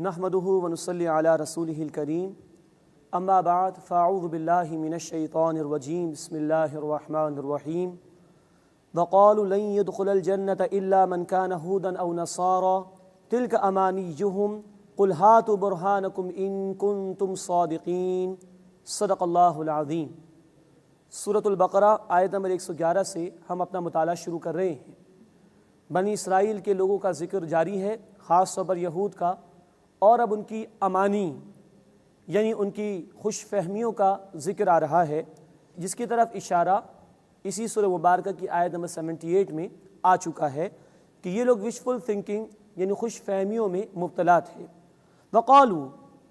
نحمدہ ونصلی علی رسولہ الکریم اما بعد فاعوذ باللہ من الشیطان الرجیم بسم اللہ الرحمن الرحیم وقالوا لن يدخل الجنة الا من كان هودا او نصارى تلك امانیہم قل ہاتوا برہانکم ان کنتم صادقین صدق اللہ العظیم۔ سورۃ البقرہ آیت نمبر 111 سے ہم اپنا مطالعہ شروع کر رہے ہیں۔ بنی اسرائیل کے لوگوں کا ذکر جاری ہے، خاص طور پر یہود کا، اور اب ان کی امانی یعنی ان کی خوش فہمیوں کا ذکر آ رہا ہے، جس کی طرف اشارہ اسی سورہ مبارکہ کی آیت نمبر 78 میں آ چکا ہے کہ یہ لوگ وشفل تھنکنگ یعنی خوش فہمیوں میں مبتلا تھے۔ وقالوا،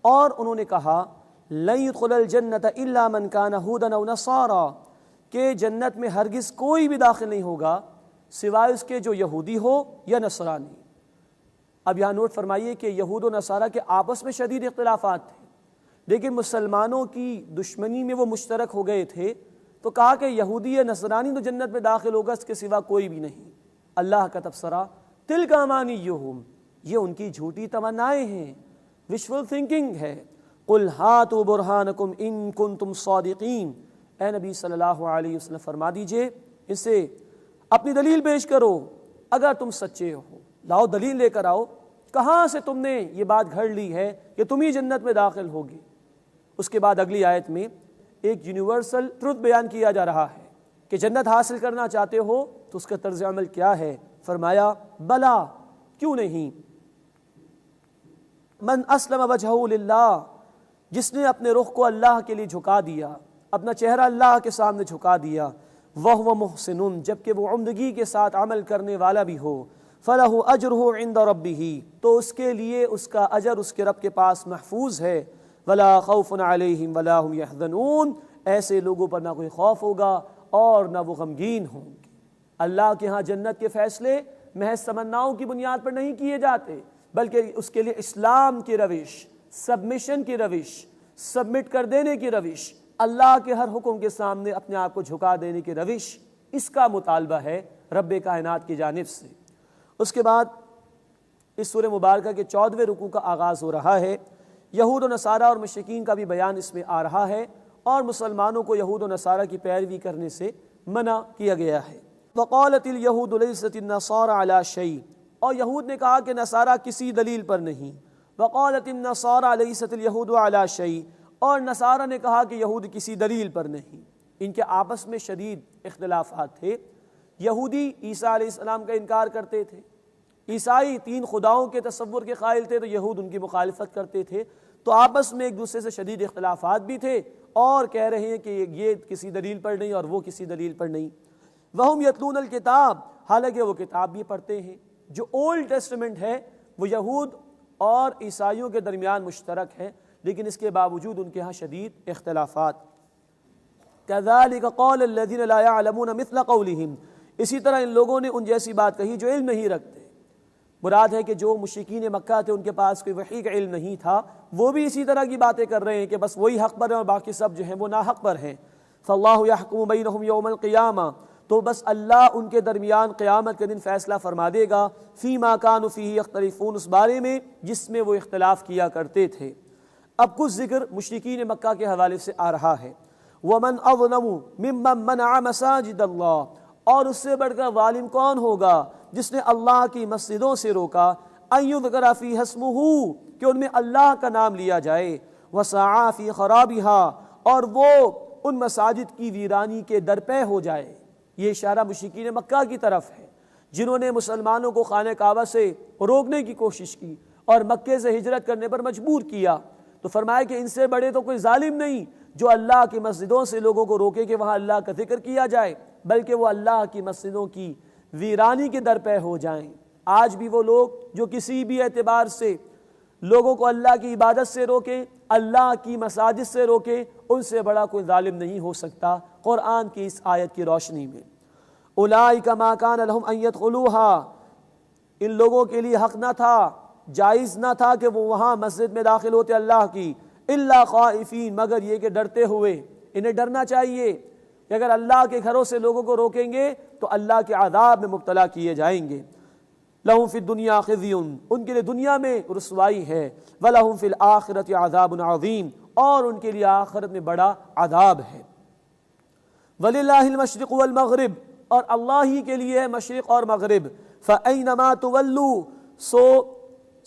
اور انہوں نے کہا، لن يدخل الجنة الا من كان هودا او نصارى، کہ جنت میں ہرگز کوئی بھی داخل نہیں ہوگا سوائے اس کے جو یہودی ہو یا نصرانی۔ اب یہاں نوٹ فرمائیے کہ یہود و نصارہ کے آپس میں شدید اختلافات تھے، لیکن مسلمانوں کی دشمنی میں وہ مشترک ہو گئے تھے، تو کہا کہ یہودی یا نصرانی تو جنت میں داخل ہوگا، اس کے سوا کوئی بھی نہیں۔ اللہ کا تبصرہ، تلک امانیہم، یہ ان کی جھوٹی تمنائیں ہیں، وشفل تھنکنگ ہے۔ قل ہاتوا برہانکم ان کنتم صادقین، اے نبی صلی اللہ علیہ وسلم فرما دیجئے ان سے اپنی دلیل پیش کرو اگر تم سچے ہو، لاؤ دلیل لے کر آؤ، کہاں سے تم نے یہ بات گھڑ لی ہے کہ تم ہی جنت میں داخل ہوگے۔ اس کے بعد اگلی آیت میں ایک یونیورسل ٹروتھ بیان کیا جا رہا ہے کہ جنت حاصل کرنا چاہتے ہو تو اس کا طرز عمل کیا ہے۔ فرمایا، بلا، کیوں نہیں، من اسلم وجہہ للہ، جس نے اپنے رخ کو اللہ کے لیے جھکا دیا، اپنا چہرہ اللہ کے سامنے جھکا دیا، وَهُوَ مُحْسِنٌ، جبکہ وہ عمدگی کے ساتھ عمل کرنے والا بھی ہو، فَلَهُ أَجْرُهُ عِنْدَ رَبِّهِ، تو اس کے لیے اس کا اجر اس کے رب کے پاس محفوظ ہے۔ وَلَا خَوْفٌ عَلَيْهِمْ وَلَا هُمْ يَحْزَنُونَ، ایسے لوگوں پر نہ کوئی خوف ہوگا اور نہ وہ غمگین ہوں گے۔ اللہ کے ہاں جنت کے فیصلے محض تمناؤں کی بنیاد پر نہیں کیے جاتے، بلکہ اس کے لیے اسلام کی روش، سبمیشن کی روش، سبمٹ کر دینے کی روش، اللہ کے ہر حکم کے سامنے اپنے آپ کو جھکا دینے کی روش، اس کا مطالبہ ہے رب کائنات کی جانب سے۔ اس کے بعد اس سورہ مبارکہ کے 14ویں رکوع کا آغاز ہو رہا ہے۔ یہود و نصارہ اور مشرکین کا بھی بیان اس میں آ رہا ہے، اور مسلمانوں کو یہود و نصارہ کی پیروی کرنے سے منع کیا گیا ہے۔ وقالت اليہود لیست النصارى علی شیء، اور یہود نے کہا کہ نصارہ کسی دلیل پر نہیں۔ وقالت النصارى لیست اليہود علی شیء، اور نصارہ نے کہا کہ یہود کسی دلیل پر نہیں۔ ان کے آپس میں شدید اختلافات تھے۔ یہودی عیسیٰ علیہ السلام کا انکار کرتے تھے، عیسائی 3 خداؤں کے تصور کے قائل تھے، تو یہود ان کی مخالفت کرتے تھے، تو آپس میں ایک دوسرے سے شدید اختلافات بھی تھے، اور کہہ رہے ہیں کہ یہ کسی دلیل پر نہیں اور وہ کسی دلیل پر نہیں۔ وَهُمْ يَتْلُونَ الْكِتَابَ، حالانکہ وہ کتاب بھی پڑھتے ہیں۔ جو اولڈ ٹیسٹمنٹ ہے وہ یہود اور عیسائیوں کے درمیان مشترک ہے، لیکن اس کے باوجود ان کے ہاں شدید اختلافات۔ كَذَلِكَ قَالَ الَّذِينَ لَا يَعْلَمُونَ مِثْلَ قَوْلِهِمْ، اسی طرح ان لوگوں نے ان جیسی بات کہی جو علم نہیں رکھتے۔ مراد ہے کہ جو مشرکین مکہ تھے، ان کے پاس کوئی وحی کا علم نہیں تھا، وہ بھی اسی طرح کی باتیں کر رہے ہیں کہ بس وہی حق پر ہیں اور باقی سب جو ہیں وہ ناحق پر ہیں۔ فَاللَّهُ يَحْكُمُ بَيْنَهُمْ يَوْمَ الْقِيَامَةِ، تو بس اللہ ان کے درمیان قیامت کے دن فیصلہ فرما دے گا، فِيمَا كَانُوا فِيهِ يَخْتَلِفُونَ، اس بارے میں جس میں وہ اختلاف کیا کرتے تھے۔ اب کچھ ذکر مشرکین مکہ کے حوالے سے آ رہا ہے۔ وَمَنْ أَظْلَمُ مِمَّنْ مَنَعَ مَسَاجِدَ اللَّهِ، اور اس سے بڑھ کر ظالم کون ہوگا جس نے اللہ کی مسجدوں سے روکا، أَن يُذْكَرَ فِيهَا اسْمُهُ، کہ ان میں اللہ کا نام لیا جائے، وَسَعَىٰ فِي خَرَابِهَا، اور وہ ان مساجد کی ویرانی کے درپے ہو جائے۔ یہ اشارہ مشرکین مکہ کی طرف ہے، جنہوں نے مسلمانوں کو خانہ کعبہ سے روکنے کی کوشش کی اور مکے سے ہجرت کرنے پر مجبور کیا، تو فرمایا کہ ان سے بڑے تو کوئی ظالم نہیں جو اللہ کی مسجدوں سے لوگوں کو روکے کہ وہاں اللہ کا ذکر کیا جائے، بلکہ وہ اللہ کی مسجدوں کی ویرانی کے درپے ہو جائیں۔ آج بھی وہ لوگ جو کسی بھی اعتبار سے لوگوں کو اللہ کی عبادت سے روکیں، اللہ کی مساجد سے روکیں، ان سے بڑا کوئی ظالم نہیں ہو سکتا قرآن کی اس آیت کی روشنی میں۔ اولئک ما کان لہم ان یدخلوها، ان لوگوں کے لیے حق نہ تھا، جائز نہ تھا کہ وہ وہاں مسجد میں داخل ہوتے اللہ کی، الا خائفین، مگر یہ کہ ڈرتے ہوئے۔ انہیں ڈرنا چاہیے کہ اگر اللہ کے گھروں سے لوگوں کو روکیں گے تو اللہ کے عذاب میں مبتلا کیے جائیں گے۔ لہم فی الدنیا خزی، ان کے لیے دنیا میں رسوائی ہے، ولہم فی الآخرۃ عذاب عظیم، اور ان کے لیے آخرت میں بڑا عذاب ہے۔ وَلِلَّهِ الْمَشْرِقُ وَالْمَغْرِبُ، اور اللہ ہی کے لیے ہے مشرق اور مغرب، فَأَيْنَمَا تُوَلُّوا،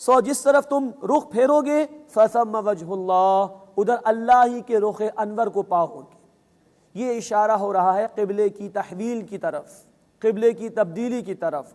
سو جس طرف تم رخ پھیرو گے، فَثَمَّ وَجْهُ اللَّهِ، ادھر اللہ ہی کے رخ انور کو پاؤ گے۔ یہ اشارہ ہو رہا ہے قبلے کی تحویل کی طرف، قبلے کی تبدیلی کی طرف۔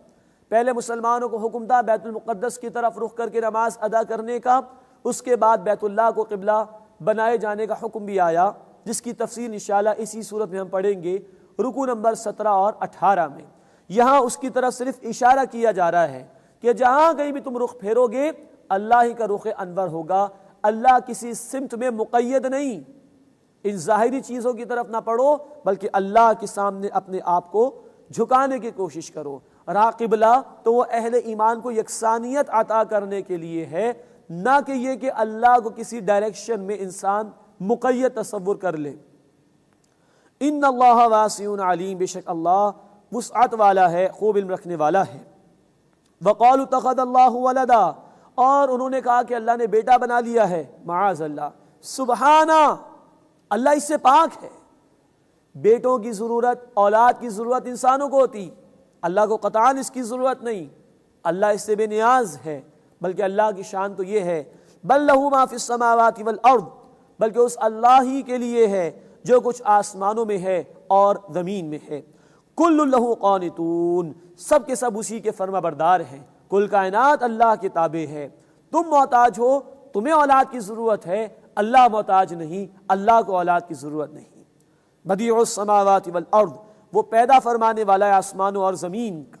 پہلے مسلمانوں کو حکم تھا بیت المقدس کی طرف رخ کر کے نماز ادا کرنے کا، اس کے بعد بیت اللہ کو قبلہ بنائے جانے کا حکم بھی آیا، جس کی تفصیل انشاءاللہ اسی صورت میں ہم پڑھیں گے رکوع نمبر 17 اور 18 میں۔ یہاں اس کی طرف صرف اشارہ کیا جا رہا ہے کہ جہاں کہیں بھی تم رخ پھیرو گے اللہ ہی کا رخ انور ہوگا، اللہ کسی سمت میں مقید نہیں۔ ان ظاہری چیزوں کی طرف نہ پڑھو بلکہ اللہ کے سامنے اپنے آپ کو جھکانے کی کوشش کرو۔ راہ قبلہ تو وہ اہل ایمان کو یکسانیت عطا کرنے کے لیے ہے، نہ کہ یہ کہ اللہ کو کسی ڈائریکشن میں انسان مقید تصور کر لے۔ ان اللہ واسع علیم، بے شک اللہ وسعت والا ہے، خوب علم رکھنے والا ہے۔ وقالوا اتخذ اللہ ولدا، اور انہوں نے کہا کہ اللہ نے بیٹا بنا لیا ہے، معاذ اللہ، سبحانہ، اللہ اس سے پاک ہے۔ بیٹوں کی ضرورت، اولاد کی ضرورت انسانوں کو ہوتی، اللہ کو قطعاً اس کی ضرورت نہیں، اللہ اس سے بے نیاز ہے، بلکہ اللہ کی شان تو یہ ہے بل لہ ما فی السماوات والارض، بلکہ اس اللہ ہی کے لیے ہے جو کچھ آسمانوں میں ہے اور زمین میں ہے۔ کل لہ قانتون، سب کے سب اسی کے فرما بردار ہیں، کل کائنات اللہ کے تابع ہے۔ تم محتاج ہو، تمہیں اولاد کی ضرورت ہے، اللہ محتاج نہیں، اللہ کو اولاد کی ضرورت نہیں۔ بدیع السماوات والارض، وہ پیدا فرمانے والا ہے آسمانوں اور زمین کا۔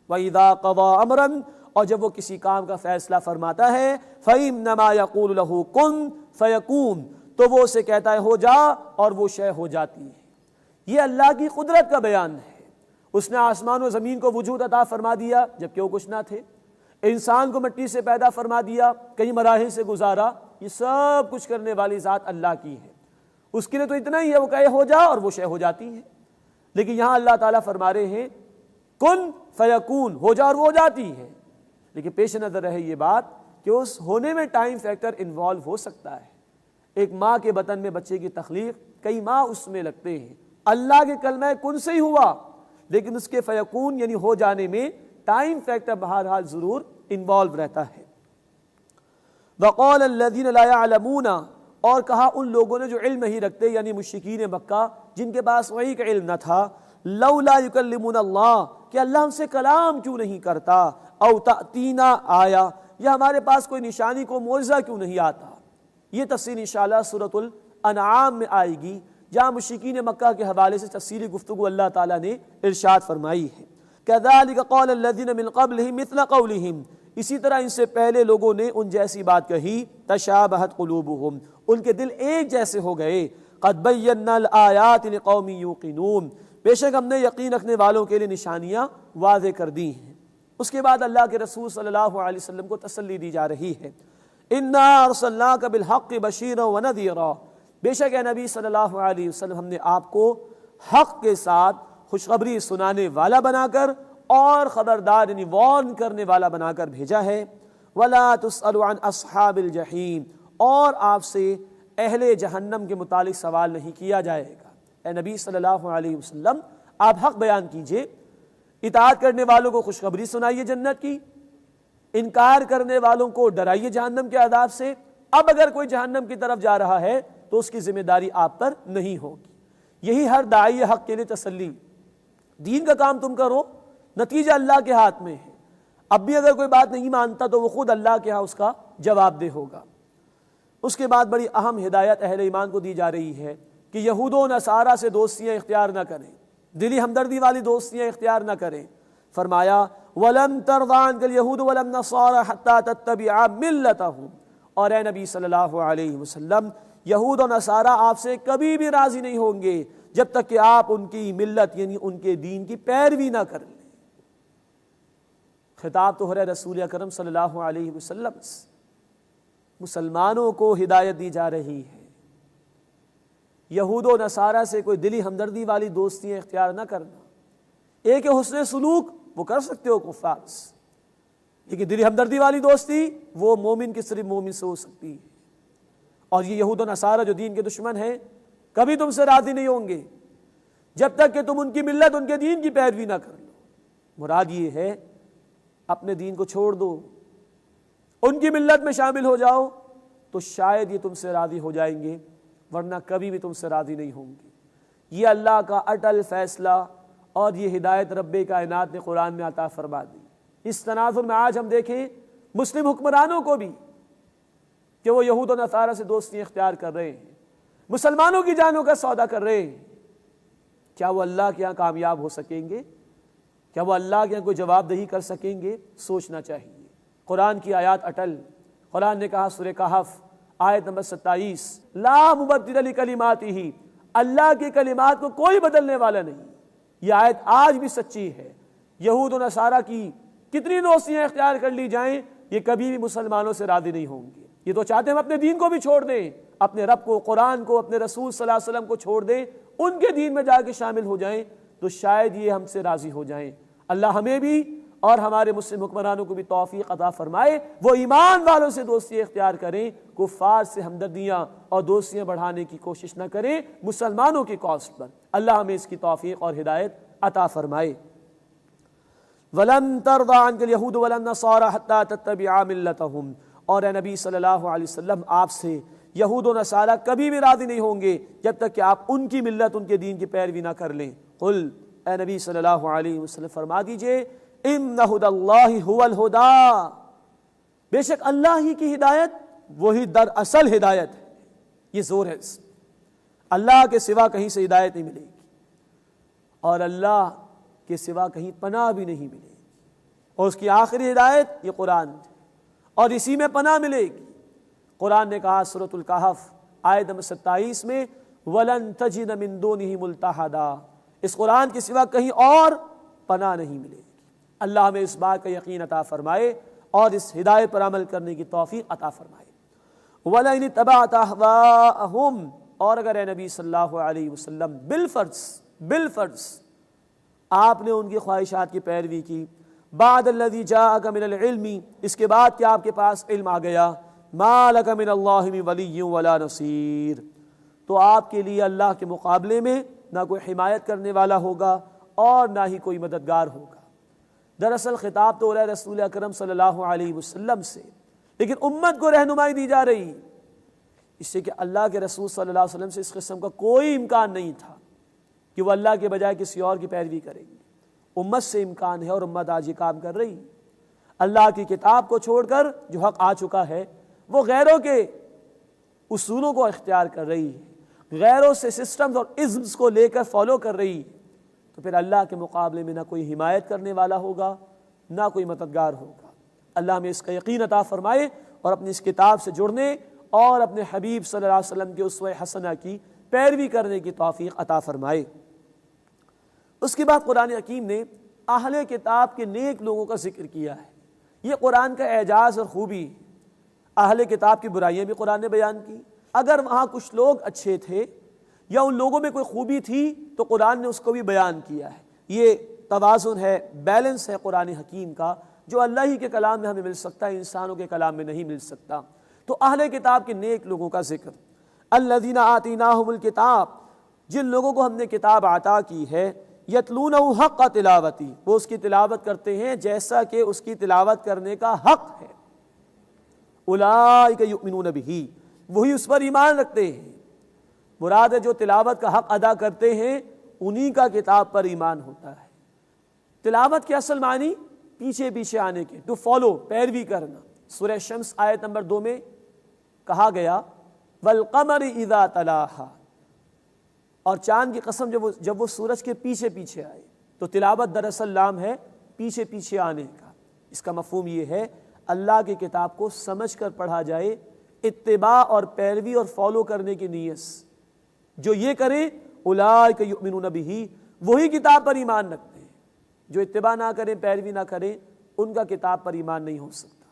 وَإِذَا قَضَىٰ أَمْرًا، اور جب وہ کسی کام کا فیصلہ فرماتا ہے، فَإِنَّمَا يَقُولُ لَهُ كُن فَيَكُونُ، تو وہ اسے کہتا ہے ہو جا اور وہ شے ہو جاتی ہے۔ یہ اللہ کی قدرت کا بیان ہے۔ اس نے آسمان و زمین کو وجود عطا فرما دیا جبکہ وہ کچھ نہ تھے، انسان کو مٹی سے پیدا فرما دیا، کئی مراحل سے گزارا، یہ سب کچھ کرنے والی ذات اللہ کی ہے۔ اس کے لیے تو اتنا ہی ہے، وہ کہے ہو جا اور وہ شے ہو جاتی ہے۔ لیکن یہاں اللہ تعالیٰ فرما رہے ہیں کن فیکون، ہو جا اور وہ ہو جاتی ہے۔ لیکن پیش نظر رہے یہ بات کہ اس ہونے میں ٹائم فیکٹر انوالو ہو سکتا ہے۔ ایک ماں کے بطن میں بچے کی تخلیق کئی ماہ اس میں لگتے ہیں، اللہ کے کلمہ کن سے ہی ہوا، لیکن اس کے فیکون یعنی ہو جانے میں ٹائم فیکٹر بہرحال ضرور انوالو رہتا ہے۔ وقال الذین لا يعلمون، اور کہا ان لوگوں نے جو علم نہیں رکھتے یعنی مشرکین مکہ جن کے پاس وحی کا علم نہ تھا، لولا یکلمنا اللہ، کہ اللہ ہم سے کلام کیوں نہیں کرتا، او تأتینا آیا، یا ہمارے پاس کوئی نشانی کو معجزہ کیوں نہیں آتا۔ یہ تفصیل انشاءاللہ سورۃ الانعام میں آئے گی، جہاں مشرکین مکہ کے حوالے سے تفصیلی گفتگو اللہ تعالیٰ نے ارشاد فرمائی ہے۔ كذلك قال الذين من قبلهم مثل قولهم، اسی طرح ان سے پہلے لوگوں نے ان جیسی بات کہی، تشابہت قلوبهم، ان کے دل ایک جیسے ہو گئے، قد بینا الآیات لقوم یوقنون، بے شک ہم نے یقین رکھنے والوں کے لیے نشانیاں واضح کر دی ہیں۔ اس کے بعد اللہ کے رسول صلی اللہ علیہ وسلم کو تسلی دی جا رہی ہے، انا ارسلناک بالحق بشیرا ونذیرا، بے شک اے نبی صلی اللہ علیہ وسلم ہم نے آپ کو حق کے ساتھ خوشخبری سنانے والا بنا کر اور خبردار یعنی وارن کرنے والا بنا کر بھیجا ہے۔ ولا تسأل عن اصحاب الجحیم، اور آپ سے اہل جہنم کے متعلق سوال نہیں کیا جائے گا۔ اے نبی صلی اللہ علیہ وسلم آپ حق بیان کیجئے، اطاعت کرنے والوں کو خوشخبری سنائیے جنت کی، انکار کرنے والوں کو ڈرائیے جہنم کے عذاب سے۔ اب اگر کوئی جہنم کی طرف جا رہا ہے تو اس کی ذمہ داری آپ پر نہیں ہوگی۔ یہی ہر داعی حق کے لیے تسلی، دین کا کام تم کرو، نتیجہ اللہ کے ہاتھ میں ہے۔ اب بھی اگر کوئی بات نہیں مانتا تو وہ خود اللہ کے ہاں اس کا جواب دہ ہوگا۔ اس کے بعد بڑی اہم ہدایت اہل ایمان کو دی جا رہی ہے کہ یہود و نصارہ سے دوستیاں اختیار نہ کریں، دلی ہمدردی والی دوستیاں اختیار نہ کریں۔ فرمایا وَلَن تَرْضَ عَنْكَ الْيَهُودُ وَلَا النَّصَارَىٰ حَتَّىٰ تَتَّبِعَ مِلَّتَهُمْ، اور اے نبی صلی اللہ علیہ وسلم یہود و نصارہ آپ سے کبھی بھی راضی نہیں ہوں گے جب تک کہ آپ ان کی ملت یعنی ان کے دین کی پیروی نہ کر لیں۔ خطاب تو ہے رسول اکرم صلی اللہ علیہ وسلم، مسلمانوں کو ہدایت دی جا رہی ہے، یہود و نصارہ سے کوئی دلی ہمدردی والی دوستیاں اختیار نہ کرنا۔ ایک حسن سلوک وہ کر سکتے ہو کفار سے، لیکن دلی ہمدردی والی دوستی وہ مومن کی صرف مومن سے ہو سکتی ہے. اور یہ یہود و نصارہ جو دین کے دشمن ہیں کبھی تم سے راضی نہیں ہوں گے جب تک کہ تم ان کی ملت ان کے دین کی پیروی نہ کر لو. مراد یہ ہے اپنے دین کو چھوڑ دو، ان کی ملت میں شامل ہو جاؤ تو شاید یہ تم سے راضی ہو جائیں گے، ورنہ کبھی بھی تم سے راضی نہیں ہوں گے. یہ اللہ کا اٹل فیصلہ اور یہ ہدایت رب کائنات نے قرآن میں عطا فرما دی. اس تناظر میں آج ہم دیکھیں مسلم حکمرانوں کو بھی کہ وہ یہود و نصارہ سے دوستی اختیار کر رہے ہیں، مسلمانوں کی جانوں کا سودا کر رہے ہیں. کیا وہ اللہ کے یہاں کامیاب ہو سکیں گے؟ کیا وہ اللہ کے یہاں کوئی جواب دہی کر سکیں گے؟ سوچنا چاہیے. قرآن کی آیات اٹل. قرآن نے کہا سورہ کہف آیت نمبر 27 لا مبدل لکلماتہ، اللہ کی کلمات کو کوئی بدلنے والا نہیں. یہ آیت آج بھی سچی ہے. یہود و نصارہ کی کتنی دوستیاں اختیار کر لی جائیں یہ کبھی بھی مسلمانوں سے راضی نہیں ہوں گے. یہ تو چاہتے ہیں ہم اپنے دین کو بھی چھوڑ دیں، اپنے رب کو، قرآن کو، اپنے رسول صلی اللہ علیہ وسلم کو چھوڑ دیں، ان کے دین میں جا کے شامل ہو جائیں تو شاید یہ ہم سے راضی ہو جائیں. اللہ ہمیں بھی اور ہمارے مسلم حکمرانوں کو بھی توفیق عطا فرمائے وہ ایمان والوں سے دوستی اختیار کریں، کفار سے ہمدردیاں اور دوستیاں بڑھانے کی کوشش نہ کریں مسلمانوں کی کاسٹ پر. اللہ ہمیں اس کی توفیق اور ہدایت عطا فرمائے. وَلَن تَرْضَىٰ عَنْكَ الْيَهُودُ وَلَا النَّصَارَىٰ حَتَّىٰ تَتَّبِعَ مِلَّتَهُمْ. اور اے نبی صلی اللہ علیہ وسلم آپ سے یہود و نصارہ کبھی بھی راضی نہیں ہوں گے جب تک کہ آپ ان کی ملت، ان کے دین کی پیروی نہ کر لیں. قل، اے نبی صلی اللہ علیہ وسلم فرما دیجئے اِنَّ هُدَى اللَّهِ هُوَ الْهُدَىٰ، بے شک اللہ ہی کی ہدایت وہی در اصل ہدایت ہے. یہ زور ہے اس اللہ کے سوا کہیں سے ہدایت نہیں ملے گی اور اللہ کے سوا کہیں پناہ بھی نہیں ملے گی. اور اس کی آخری ہدایت یہ قرآن ہے اور اسی میں پناہ ملے گی. قرآن نے کہا سورۃ الکہف آیت نمبر 27 میں وَلَن تَجِدَ مِن دُونِهِ مُلْتَحَدًا، اس قرآن کے سوا کہیں اور پناہ نہیں ملے گی. اللہ ہمیں اس بات کا یقین عطا فرمائے اور اس ہدایت پر عمل کرنے کی توفیق عطا فرمائے. وَلَئِنِ اتَّبَعْتَ أَهْوَاءَهُمْ، اور اگر اے نبی صلی اللہ علیہ وسلم بالفرض آپ نے ان کی خواہشات کی پیروی کی بعد الذی جاءک من العلم، اس کے بعد کہ آپ کے پاس علم آ گیا، ما لک من اللہ من ولی ولا نصیر، تو آپ کے لیے اللہ کے مقابلے میں نہ کوئی حمایت کرنے والا ہوگا اور نہ ہی کوئی مددگار ہوگا. دراصل خطاب تو ہو رہا ہے رسول اکرم صلی اللہ علیہ وسلم سے، لیکن امت کو رہنمائی دی جا رہی اس سے کہ اللہ کے رسول صلی اللہ علیہ وسلم سے اس قسم کا کوئی امکان نہیں تھا کہ وہ اللہ کے بجائے کسی اور کی پیروی کریں گے. امت سے امکان ہے اور امت آج یہ کام کر رہی. اللہ کی کتاب کو چھوڑ کر جو حق آ چکا ہے وہ غیروں کے اصولوں کو اختیار کر رہی ہے، غیروں سے سسٹمز اور ازمز کو لے کر فالو کر رہی ہے، تو پھر اللہ کے مقابلے میں نہ کوئی حمایت کرنے والا ہوگا نہ کوئی مددگار ہوگا. اللہ ہمیں اس کا یقین عطا فرمائے اور اپنی اس کتاب سے جڑنے اور اپنے حبیب صلی اللہ علیہ وسلم کے اسوہ حسنہ کی پیروی کرنے کی توفیق عطا فرمائے. اس کے بعد قرآن حکیم نے اہل کتاب کے نیک لوگوں کا ذکر کیا ہے. یہ قرآن کا اعجاز اور خوبی. اہل کتاب کی برائیاں بھی قرآن نے بیان کی. اگر وہاں کچھ لوگ اچھے تھے یا ان لوگوں میں کوئی خوبی تھی تو قرآن نے اس کو بھی بیان کیا ہے. یہ توازن ہے، بیلنس ہے قرآن حکیم کا، جو اللہ ہی کے کلام میں ہمیں مل سکتا ہے، انسانوں کے کلام میں نہیں مل سکتا. تو اہل کتاب کے نیک لوگوں کا ذکر. الذین آتیناہم الکتاب، جن لوگوں کو ہم نے کتاب عطا کی ہے، یتلونہ حق تلاوتی، وہ اس کی تلاوت کرتے ہیں جیسا کہ اس کی تلاوت کرنے کا حق ہے. اولئک یؤمنون بہ، وہی اس پر ایمان رکھتے ہیں. مراد ہے جو تلاوت کا حق ادا کرتے ہیں انہی کا کتاب پر ایمان ہوتا ہے. تلاوت کے اصل معنی پیچھے پیچھے آنے کے، ٹو فالو، پیروی کرنا. سورہ شمس آیت نمبر 2 میں کہا گیا والقمر اذا تلاہا، اور چاند کی قسم جب وہ سورج کے پیچھے پیچھے آئے. تو تلاوت دراصل نام ہے پیچھے پیچھے آنے کا. اس کا مفہوم یہ ہے اللہ کی کتاب کو سمجھ کر پڑھا جائے، اتباع اور پیروی اور فالو کرنے کی نیت. جو یہ کریں اولئک یؤمنون بہ، وہی کتاب پر ایمان رکھتے ہیں. جو اتباع نہ کریں، پیروی نہ کریں، ان کا کتاب پر ایمان نہیں ہو سکتا.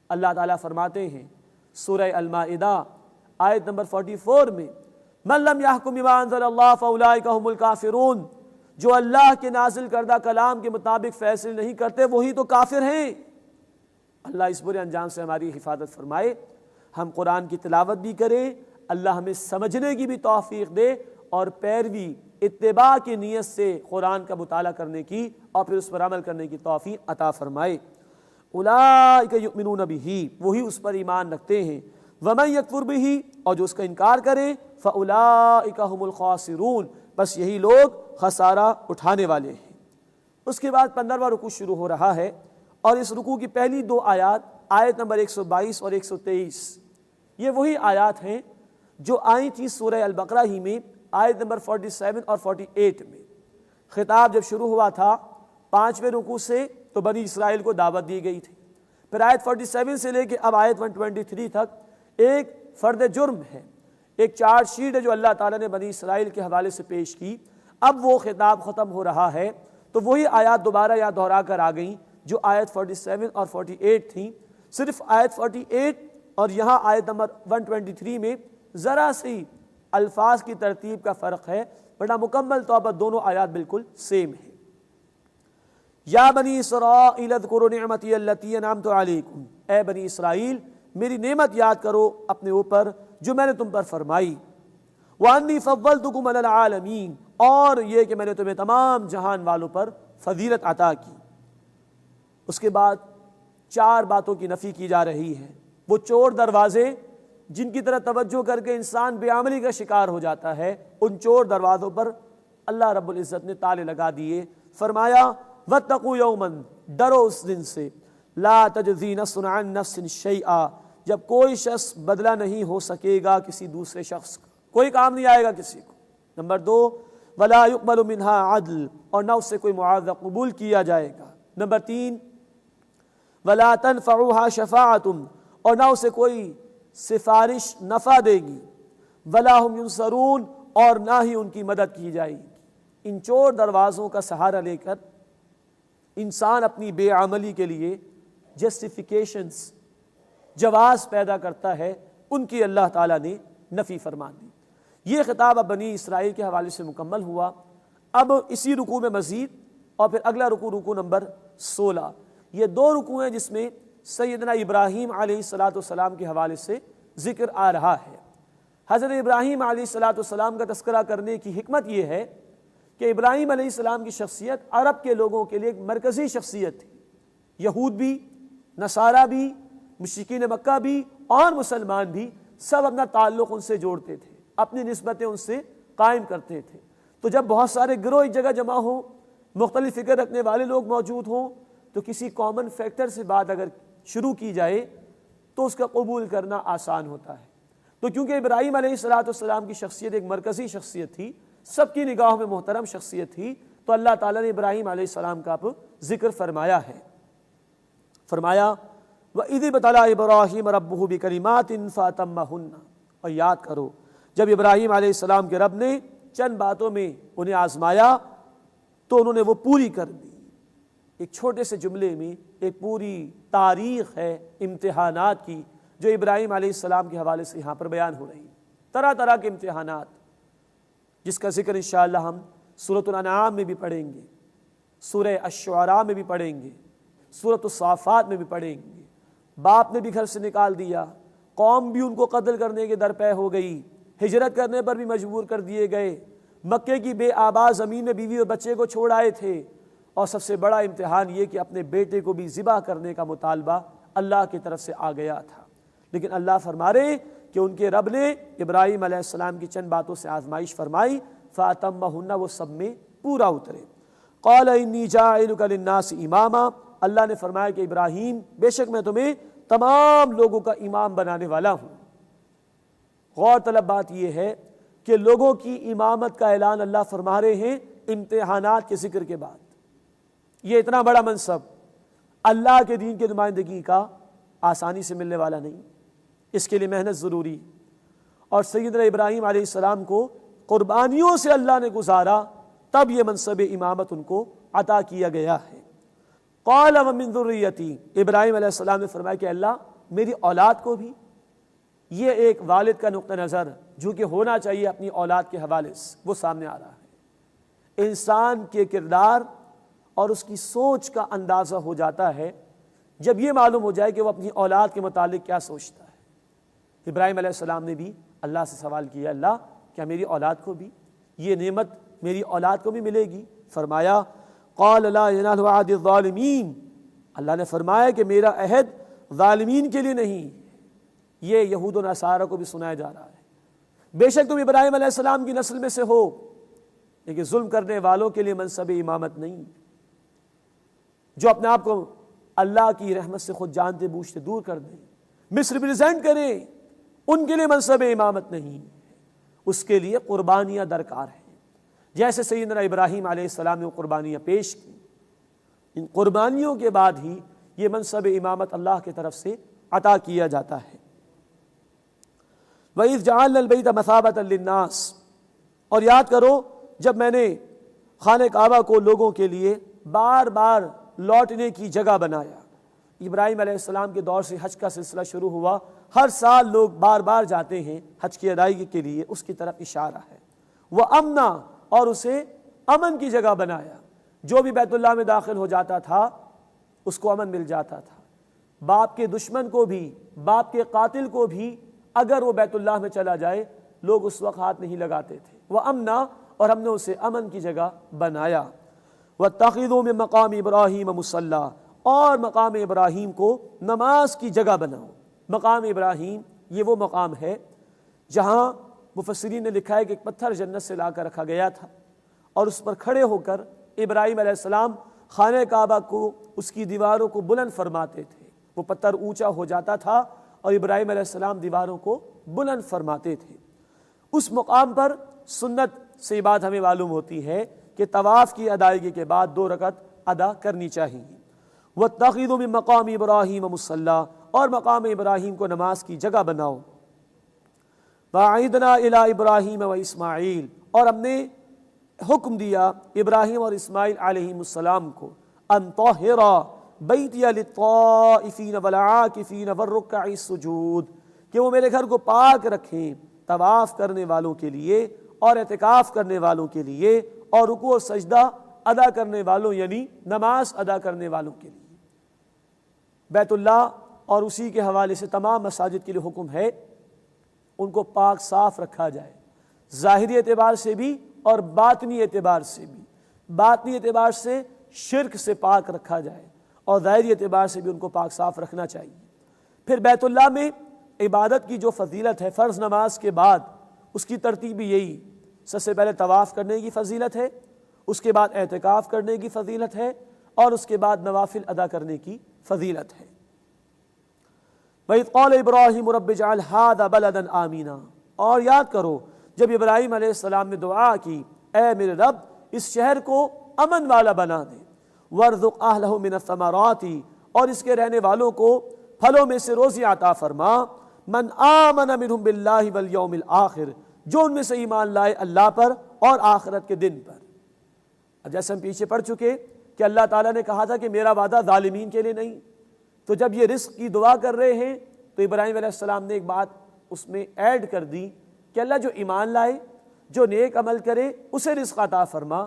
اللہ تعالیٰ فرماتے ہیں سورہ المائدہ آیت نمبر 44 میں من لم یحکم بما انزل اللہ فاولئک هم الکافرون، جو اللہ کے نازل کردہ کلام کے مطابق فیصلے نہیں کرتے وہی تو کافر ہیں. اللہ اس برے انجام سے ہماری حفاظت فرمائے، ہم قرآن کی تلاوت بھی کریں، اللہ ہمیں سمجھنے کی بھی توفیق دے، اور پیروی اتباع کی نیت سے قرآن کا مطالعہ کرنے کی اور پھر اس پر عمل کرنے کی توفیق عطا فرمائے۔ اولئک یؤمنون بہ، وہی اس پر ایمان رکھتے ہیں، ومن یکفر بہ، اور جو اس کا انکار کرے، فاولئک هم الخاسرون، بس یہی لوگ خسارہ اٹھانے والے ہیں۔ اس کے بعد 15واں رکوع شروع ہو رہا ہے، اور اس رکوع کی پہلی دو آیات، آیت نمبر 122 اور 123، یہ وہی آیات ہیں جو آئی تھی سورہ البقرہ ہی میں، آیت نمبر 47 اور 48 میں۔ خطاب جب شروع ہوا تھا 5ویں رکوع سے تو بنی اسرائیل کو دعوت دی گئی تھی، پھر آیت 47 سے لے کے اب آیت 123 تک ایک فرد جرم ہے، ایک چارج شیٹ ہے جو اللہ تعالیٰ نے بنی اسرائیل کے حوالے سے پیش کی۔ اب وہ خطاب ختم ہو رہا ہے تو وہی آیات دوبارہ یا دہرا کر آ گئیں جو آیت 47 اور 48 تھیں۔ صرف آیت 48 اور یہاں آیت نمبر 123 میں ذرا سی الفاظ کی ترتیب کا فرق ہے، ورنہ مکمل طور پر دونوں آیات بالکل سیم ہیں۔ یا بنی اسرائیل اذکروا نعمتی التی انعمت علیکم، اے بنی اسرائیل میری نعمت یاد کرو اپنے اوپر جو میں نے تم پر فرمائی، وانی فضلتکم علی العالمین، اور یہ کہ میں نے تمہیں تمام جہان والوں پر فضیلت عطا کی۔ اس کے بعد 4 باتوں کی نفی کی جا رہی ہے، وہ چور دروازے جن کی طرح توجہ کر کے انسان بے عملی کا شکار ہو جاتا ہے، ان چور دروازوں پر اللہ رب العزت نے تالے لگا دیے۔ فرمایا واتقوا یوما، ڈرو اس دن سے، لا تجزی نفس عن نفس شیئا، جب کوئی شخص بدلہ نہیں ہو سکے گا کسی دوسرے شخص کا، کوئی کام نہیں آئے گا کسی کو۔ نمبر 2، ولا یقبل منها عدل، اور نہ اس سے کوئی معاوضہ قبول کیا جائے گا۔ نمبر 3، ولا تنفعها شفاعۃ، اور نہ اسے کوئی سفارش نفع دے گی، ولا هم ينصرون، اور نہ ہی ان کی مدد کی جائے گی۔ ان چور دروازوں کا سہارا لے کر انسان اپنی بے عملی کے لیے جسٹیفیکیشنز، جواز پیدا کرتا ہے، ان کی اللہ تعالیٰ نے نفی فرما دی۔ یہ خطاب اب بنی اسرائیل کے حوالے سے مکمل ہوا۔ اب اسی رکوع میں مزید، اور پھر اگلا رکوع نمبر 16، یہ 2 رکوع ہیں جس میں سیدنا ابراہیم علیہ السلام کے حوالے سے ذکر آ رہا ہے۔ حضرت ابراہیم علیہ السلام کا تذکرہ کرنے کی حکمت یہ ہے کہ ابراہیم علیہ السلام کی شخصیت عرب کے لوگوں کے لیے ایک مرکزی شخصیت تھی۔ یہود بھی، نصارہ بھی، مشرکین مکہ بھی اور مسلمان بھی سب اپنا تعلق ان سے جوڑتے تھے، اپنی نسبتیں ان سے قائم کرتے تھے۔ تو جب بہت سارے گروہ ایک جگہ جمع ہوں، مختلف فکر رکھنے والے لوگ موجود ہوں، تو کسی کامن فیکٹر سے بات اگر شروع کی جائے تو اس کا قبول کرنا آسان ہوتا ہے۔ تو کیونکہ ابراہیم علیہ السلام کی شخصیت ایک مرکزی شخصیت تھی، سب کی نگاہوں میں محترم شخصیت تھی، تو اللہ تعالیٰ نے ابراہیم علیہ السلام کا ذکر فرمایا ہے۔ فرمایا وَإِذِ ابْتَلَىٰ إِبْرَاهِيمَ رَبُّهُ بِكَلِمَاتٍ فَأَتَمَّهُنَّ، اور یاد کرو جب ابراہیم علیہ السلام کے رب نے چند باتوں میں انہیں آزمایا تو انہوں نے وہ پوری کر دی۔ ایک چھوٹے سے جملے میں ایک پوری تاریخ ہے امتحانات کی جو ابراہیم علیہ السلام کے حوالے سے یہاں پر بیان ہو رہی ہے، طرح طرح کے امتحانات، جس کا ذکر انشاءاللہ ہم سورۃ الانعام میں بھی پڑھیں گے، سورہ الشعراء میں بھی پڑھیں گے، سورۃ الصافات میں بھی پڑھیں گے۔ باپ نے بھی گھر سے نکال دیا، قوم بھی ان کو قتل کرنے کے درپے ہو گئی، ہجرت کرنے پر بھی مجبور کر دیے گئے، مکے کی بے آباد زمین میں بیوی اور بچے کو چھوڑ آئے تھے، اور سب سے بڑا امتحان یہ کہ اپنے بیٹے کو بھی ذبح کرنے کا مطالبہ اللہ کی طرف سے آ گیا تھا۔ لیکن اللہ فرما رہے کہ ان کے رب نے ابراہیم علیہ السلام کی چند باتوں سے آزمائش فرمائی، فَأَتَمَّهُنَّ، وہ سب میں پورا اترے۔ قَالَ إِنِّي جَاعِلُكَ لِلنَّاسِ إِمَامًا، اللہ نے فرمایا کہ ابراہیم بے شک میں تمہیں تمام لوگوں کا امام بنانے والا ہوں۔ غور طلب بات یہ ہے کہ لوگوں کی امامت کا اعلان اللہ فرما رہے ہیں امتحانات کے ذکر کے بعد۔ یہ اتنا بڑا منصب اللہ کے دین کی نمائندگی کا آسانی سے ملنے والا نہیں، اس کے لیے محنت ضروری، اور سیدنا ابراہیم علیہ السلام کو قربانیوں سے اللہ نے گزارا، تب یہ منصب امامت ان کو عطا کیا گیا ہے۔ قال ومن ذریتی، ابراہیم علیہ السلام نے فرمایا کہ اللہ میری اولاد کو بھی، یہ ایک والد کا نقطہ نظر جو کہ ہونا چاہیے اپنی اولاد کے حوالے سے، وہ سامنے آ رہا ہے۔ انسان کے کردار اور اس کی سوچ کا اندازہ ہو جاتا ہے جب یہ معلوم ہو جائے کہ وہ اپنی اولاد کے متعلق کیا سوچتا ہے۔ ابراہیم علیہ السلام نے بھی اللہ سے سوال کیا، اللہ کیا میری اولاد کو بھی یہ نعمت میری اولاد کو بھی ملے گی؟ فرمایا قال لا ینال عہد الظالمین، اللہ نے فرمایا کہ میرا عہد ظالمین کے لیے نہیں۔ یہ یہود و نصارہ کو بھی سنایا جا رہا ہے، بے شک تم ابراہیم علیہ السلام کی نسل میں سے ہو، لیکن ظلم کرنے والوں کے لیے منصب امامت نہیں، جو اپنے آپ کو اللہ کی رحمت سے خود جانتے بوجھتے دور کر دیں، مس ریپرزینٹ کریں، ان کے لیے منصب امامت نہیں، اس کے لیے قربانیاں درکار ہیں۔ جیسے سیدنا ابراہیم علیہ السلام نے قربانیاں پیش کی، ان قربانیوں کے بعد ہی یہ منصب امامت اللہ کی طرف سے عطا کیا جاتا ہے۔ وَإِذْ جَعَلْنَا الْبَيْتَ مَثَابَةً لِلنَّاسِ، اور یاد کرو جب میں نے خانہ کعبہ کو لوگوں کے لیے بار بار لوٹنے کی جگہ بنایا۔ ابراہیم علیہ السلام کے دور سے حج کا سلسلہ شروع ہوا، ہر سال لوگ بار بار جاتے ہیں حج کی ادائیگی کے لیے، اس کی طرف اشارہ ہے۔ وہ امنا، اور اسے امن کی جگہ بنایا، جو بھی بیت اللہ میں داخل ہو جاتا تھا اس کو امن مل جاتا تھا، باپ کے دشمن کو بھی، باپ کے قاتل کو بھی اگر وہ بیت اللہ میں چلا جائے لوگ اس وقت ہاتھ نہیں لگاتے تھے۔ وہ امنا، اور ہم نے اسے امن کی جگہ بنایا۔ وَاتَّخِذُوا مِن مَقَامِ إِبْرَاهِيمَ مُصَلًّى، اور مقام ابراہیم کو نماز کی جگہ بناؤ۔ مقام ابراہیم یہ وہ مقام ہے جہاں مفسرین نے لکھا ہے کہ ایک پتھر جنت سے لا کر رکھا گیا تھا، اور اس پر کھڑے ہو کر ابراہیم علیہ السلام خانہ کعبہ کو، اس کی دیواروں کو بلند فرماتے تھے۔ وہ پتھر اونچا ہو جاتا تھا اور ابراہیم علیہ السلام دیواروں کو بلند فرماتے تھے۔ اس مقام پر سنت سے یہ بات ہمیں معلوم ہوتی ہے کہ طواف کی ادائیگی کے بعد 2 رکعت ادا کرنی چاہیے۔ وَاتَّخِذُوا مِن مَقَامِ إِبْرَاهِيمَ مُصَلًّى، اور مقام ابراہیم کو نماز کی جگہ بناؤ۔ وَعِدْنَا إِلَىٰ إِبْرَاهِيمَ وَإِسْمَاعِيلَ، اور ہم نے حکم دیا ابراہیم اور اسماعیل علیہ السلام کو، أَن طَهِّرَ بَيْتِيَ لِلطَّائِفِينَ وَالْعَاكِفِينَ وَالرُّكَّعِ السُّجُودِ، کہ وہ میرے گھر کو پاک رکھیں طواف کرنے والوں کے لیے اور اعتکاف کرنے والوں کے لیے اور رکوع و سجدہ ادا کرنے والوں یعنی نماز ادا کرنے والوں کے لیے۔ بیت اللہ اور اسی کے حوالے سے تمام مساجد کے لیے حکم ہے ان کو پاک صاف رکھا جائے، ظاہری اعتبار سے بھی اور باطنی اعتبار سے بھی۔ باطنی اعتبار سے شرک سے پاک رکھا جائے اور ظاہری اعتبار سے بھی ان کو پاک صاف رکھنا چاہیے۔ پھر بیت اللہ میں عبادت کی جو فضیلت ہے، فرض نماز کے بعد اس کی ترتیب یہی، سب سے پہلے طواف کرنے کی فضیلت ہے، اس کے بعد اعتکاف کرنے کی فضیلت ہے، اور اس کے بعد نوافل ادا کرنے کی فضیلت ہے۔ وَإِذْ قَالَ إِبْرَاهِيمُ رَبِّ اجْعَلْ هَٰذَا بَلَدًا آمِنًا، اور یاد کرو جب ابراہیم علیہ السلام نے دعا کی، اے میرے رب اس شہر کو امن والا بنا دے، وَارْزُقْ أَهْلَهُ مِنَ الثَّمَرَاتِ، اور اس کے رہنے والوں کو پھلوں میں سے روزی عطا فرما، مَنْ آمَنَ مِنْهُمْ بِاللَّهِ وَالْيَوْمِ الْآخِرِ، جو ان میں سے ایمان لائے اللہ پر اور آخرت کے دن پر۔ اب جیسے ہم پیچھے پڑھ چکے کہ اللہ تعالیٰ نے کہا تھا کہ میرا وعدہ ظالمین کے لیے نہیں، تو جب یہ رزق کی دعا کر رہے ہیں تو ابراہیم علیہ السلام نے ایک بات اس میں ایڈ کر دی کہ اللہ جو ایمان لائے، جو نیک عمل کرے اسے رزق عطا فرما۔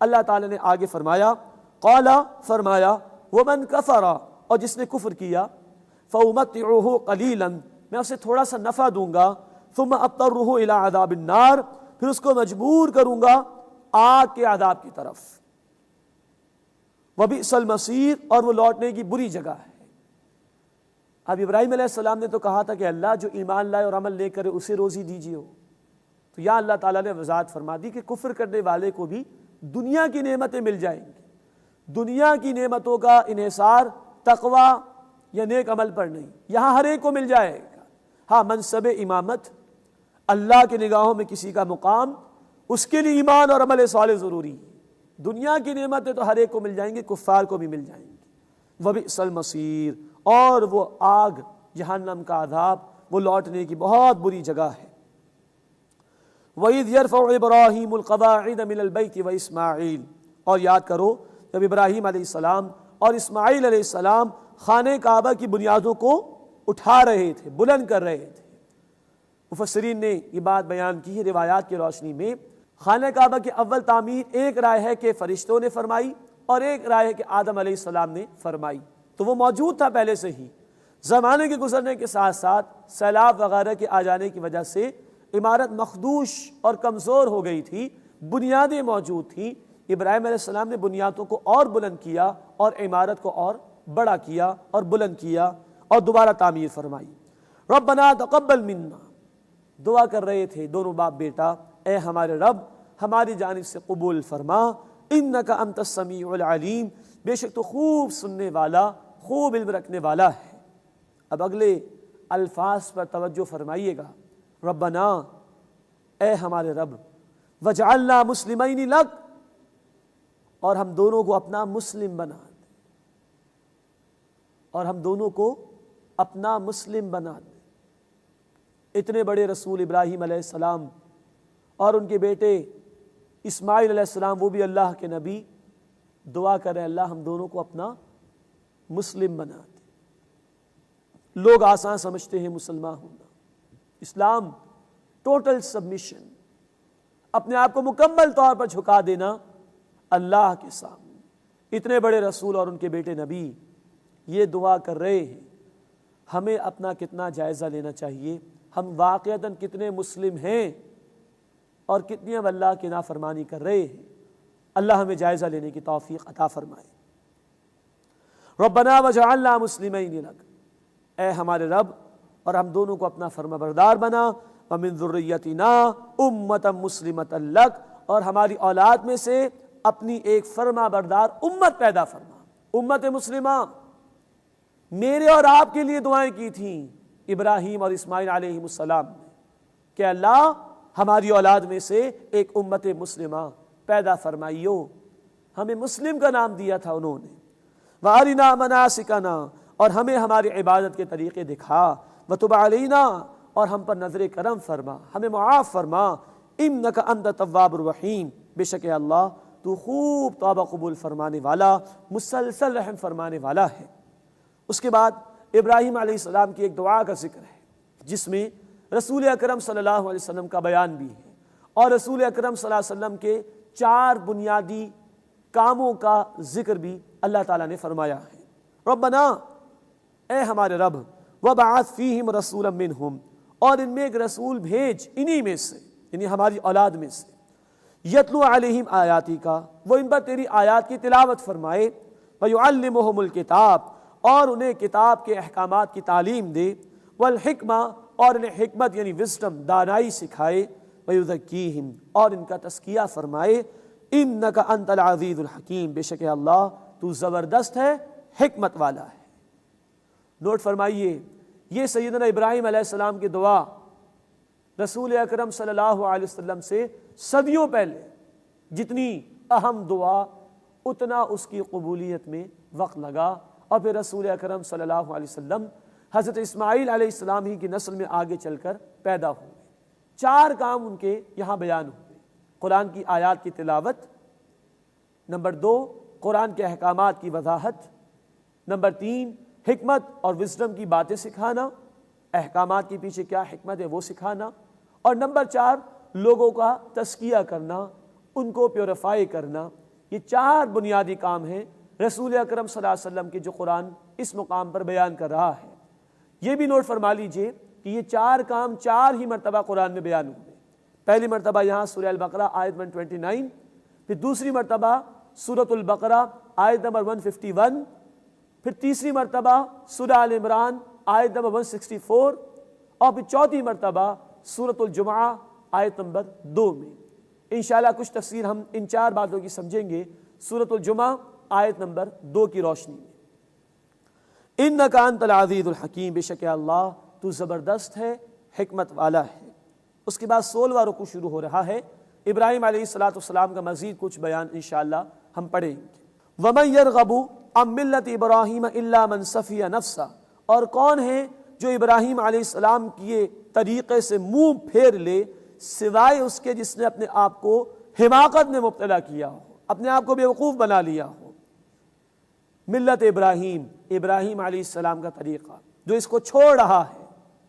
اللہ تعالیٰ نے آگے فرمایا، قال، فرمایا، ومن کفر، اور جس نے کفر کیا، فأمتعه قلیلا، میں اسے تھوڑا سا نفع دوں گا، ثم اضطرہ الی عذاب النار، پھر اس کو مجبور کروں گا آگ کے عذاب کی طرف، وبئس المصیر، اور وہ لوٹنے کی بری جگہ ہے۔ اب ابراہیم علیہ السلام نے تو کہا تھا کہ اللہ جو ایمان لائے اور عمل لے کرے اسے روزی دیجیے، تو یہاں اللہ تعالیٰ نے وضاحت فرما دی کہ کفر کرنے والے کو بھی دنیا کی نعمتیں مل جائیں گی۔ دنیا کی نعمتوں کا انحصار تقوی یا نیک عمل پر نہیں، یہاں ہر ایک کو مل جائے گا۔ ہاں منصب امامت، اللہ کی نگاہوں میں کسی کا مقام، اس کے لیے ایمان اور عمل صالح ضروری ہے۔ دنیا کی نعمتیں تو ہر ایک کو مل جائیں گی، کفار کو بھی مل جائیں گی۔ وبئس المصیر، اور وہ آگ جہنم کا عذاب وہ لوٹنے کی بہت بری جگہ ہے۔ وَإِذْ يَرْفَعُ إِبْرَاهِيمُ الْقَوَاعِدَ مِنَ الْبَيْتِ وَإِسْمَاعِيلُ، اور یاد کرو جب ابراہیم علیہ السلام اور اسماعیل علیہ السلام خانہ کعبہ کی بنیادوں کو اٹھا رہے تھے، بلند کر رہے تھے۔ مفسرین نے یہ بات بیان کی ہے روایات کی روشنی میں، خانہ کعبہ کی اول تعمیر ایک رائے ہے کہ فرشتوں نے فرمائی اور ایک رائے ہے کہ آدم علیہ السلام نے فرمائی۔ تو وہ موجود تھا پہلے سے ہی. زمانے کے گزرنے کے ساتھ ساتھ سیلاب وغیرہ کے آ جانے کی وجہ سے عمارت مخدوش اور کمزور ہو گئی تھی، بنیادیں موجود تھیں. ابراہیم علیہ السلام نے بنیادوں کو اور بلند کیا اور عمارت کو اور بڑا کیا اور بلند کیا اور دوبارہ تعمیر فرمائی. ربنا تقبل منا، دعا کر رہے تھے دونوں باپ بیٹا، اے ہمارے رب ہماری جانب سے قبول فرما، انک انت السمیع العلیم، بے شک تو خوب سننے والا، خوب علم رکھنے والا ہے. اب اگلے الفاظ پر توجہ فرمائیے گا. ربنا، اے ہمارے رب، وجعلنا مسلمین لک، اور ہم دونوں کو اپنا مسلم بنا دے، اور ہم دونوں کو اپنا مسلم بنا دے. اتنے بڑے رسول ابراہیم علیہ السلام اور ان کے بیٹے اسماعیل علیہ السلام، وہ بھی اللہ کے نبی، دعا کریں اللہ ہم دونوں کو اپنا مسلم بنا دے. لوگ آسان سمجھتے ہیں مسلمان ہونا. اسلام ٹوٹل سبمیشن، اپنے آپ کو مکمل طور پر جھکا دینا اللہ کے سامنے. اتنے بڑے رسول اور ان کے بیٹے نبی یہ دعا کر رہے ہیں. ہمیں اپنا کتنا جائزہ لینا چاہیے، ہم واقعتاً کتنے مسلم ہیں اور کتنی اب اللہ کی نافرمانی کر رہے ہیں. اللہ ہمیں جائزہ لینے کی توفیق عطا فرمائے. ربنا وجعلنا مسلمین لک، اے ہمارے رب اور ہم دونوں کو اپنا فرما بردار بنا. ومن ذریتنا امتا مسلمتا لک، اور ہماری اولاد میں سے اپنی ایک فرما بردار امت پیدا فرما. امت مسلمہ میرے اور آپ کے لیے دعائیں کی تھیں ابراہیم اور اسماعیل علیہ السلام نے کہ اللہ ہماری اولاد میں سے ایک امت مسلمہ پیدا فرمائیو. ہمیں مسلم کا نام دیا تھا انہوں نے. وَأَرِنَا مَنَاسِكَنَا، اور ہمیں ہماری عبادت کے طریقے دکھا. وَتُبْ عَلَيْنَا، اور ہم پر نظر کرم فرما، ہمیں معاف فرما. اِنَّكَ أَنْتَ التَّوَّابُ الرَّحِيمُ، بے شک اللہ تو خوب توبہ قبول فرمانے والا، مسلسل رحم فرمانے والا ہے. اس کے بعد ابراہیم علیہ السلام کی ایک دعا کا ذکر ہے جس میں رسول اکرم صلی اللہ علیہ وسلم کا بیان بھی ہے اور رسول اکرم صلی اللہ علیہ وسلم کے 4 بنیادی کاموں کا ذکر بھی اللہ تعالیٰ نے فرمایا ہے. ربنا، اے ہمارے رب، وَبَعَثْ فِيهِمْ رَسُولًا مِّنْهُمْ، اور ان میں ایک رسول بھیج انہی میں سے، یعنی ہماری اولاد میں سے. یتلو علیہم آیاتی کا، وہ ان پر تیری آیات کی تلاوت فرمائے. وَيُعَلِّمُهُمُ الْكِتَابَ، اور انہیں کتاب کے احکامات کی تعلیم دے. والحکمہ، اور انہیں حکمت یعنی وزڈم، دانائی سکھائے. وَيُزَكِّيهِمْ، اور ان کا تزکیہ فرمائے. اِنَّكَ أَنْتَ الْعَزِيزُ الْحَكِيمُ، بے شک اللہ تو زبردست ہے، حکمت والا ہے. نوٹ فرمائیے، یہ سیدنا ابراہیم علیہ السلام کی دعا رسول اکرم صلی اللہ علیہ وسلم سے صدیوں پہلے، جتنی اہم دعا اتنا اس کی قبولیت میں وقت لگا. اور پھر رسول اکرم صلی اللہ علیہ وسلم حضرت اسماعیل علیہ السلام ہی کی نسل میں آگے چل کر پیدا ہوئے. 4 کام ان کے یہاں بیان ہوئے: قرآن کی آیات کی تلاوت، نمبر 2 قرآن کے احکامات کی وضاحت، نمبر 3 حکمت اور وزڈم کی باتیں سکھانا، احکامات کے پیچھے کیا حکمت ہے وہ سکھانا، اور نمبر 4 لوگوں کا تزکیہ کرنا، ان کو پیوریفائی کرنا. یہ 4 بنیادی کام ہیں رسول اکرم صلی اللہ علیہ وسلم کے جو قرآن اس مقام پر بیان کر رہا ہے. یہ بھی نوٹ فرما لیجئے کہ یہ 4 کام 4 ہی مرتبہ قرآن میں بیان ہوئے. پہلی مرتبہ یہاں سورہ البقرہ آیت 129، پھر دوسری مرتبہ سورۃ البقرہ آیت نمبر 151، پھر تیسری مرتبہ سورہ آل عمران آیت نمبر 164، اور پھر چوتھی مرتبہ سورۃ الجمعہ آیت نمبر 2 میں. انشاءاللہ کچھ تفسیر ہم ان 4 باتوں کی سمجھیں گے سورۃ الجمعہ آیت نمبر 2 کی روشنی میں. اِنَّكَ أَنْتَ الْعَزِيزُ الْحَكِيمُ، بے شک اللہ تو زبردست ہے، حکمت والا ہے. اس کے بعد 16واں رکوع شروع ہو رہا ہے. ابراہیم علیہ السلام کا مزید کچھ بیان انشاءاللہ ہم پڑھیں گے. وَمَنْ يَرْغَبُ عَنْ مِلَّةِ إِبْرَاهِيمَ إِلَّا مَنْ سَفِيَ نَفْسَهُ، اور کون ہے جو ابراہیم علیہ السلام کے طریقے سے منہ پھیر لے سوائے اس کے جس نے اپنے آپ کو حماقت میں مبتلا کیا ہو، اپنے آپ کو بیوقوف بنا لیا ہو. ملت ابراہیم، ابراہیم علیہ السلام کا طریقہ، جو اس کو چھوڑ رہا ہے،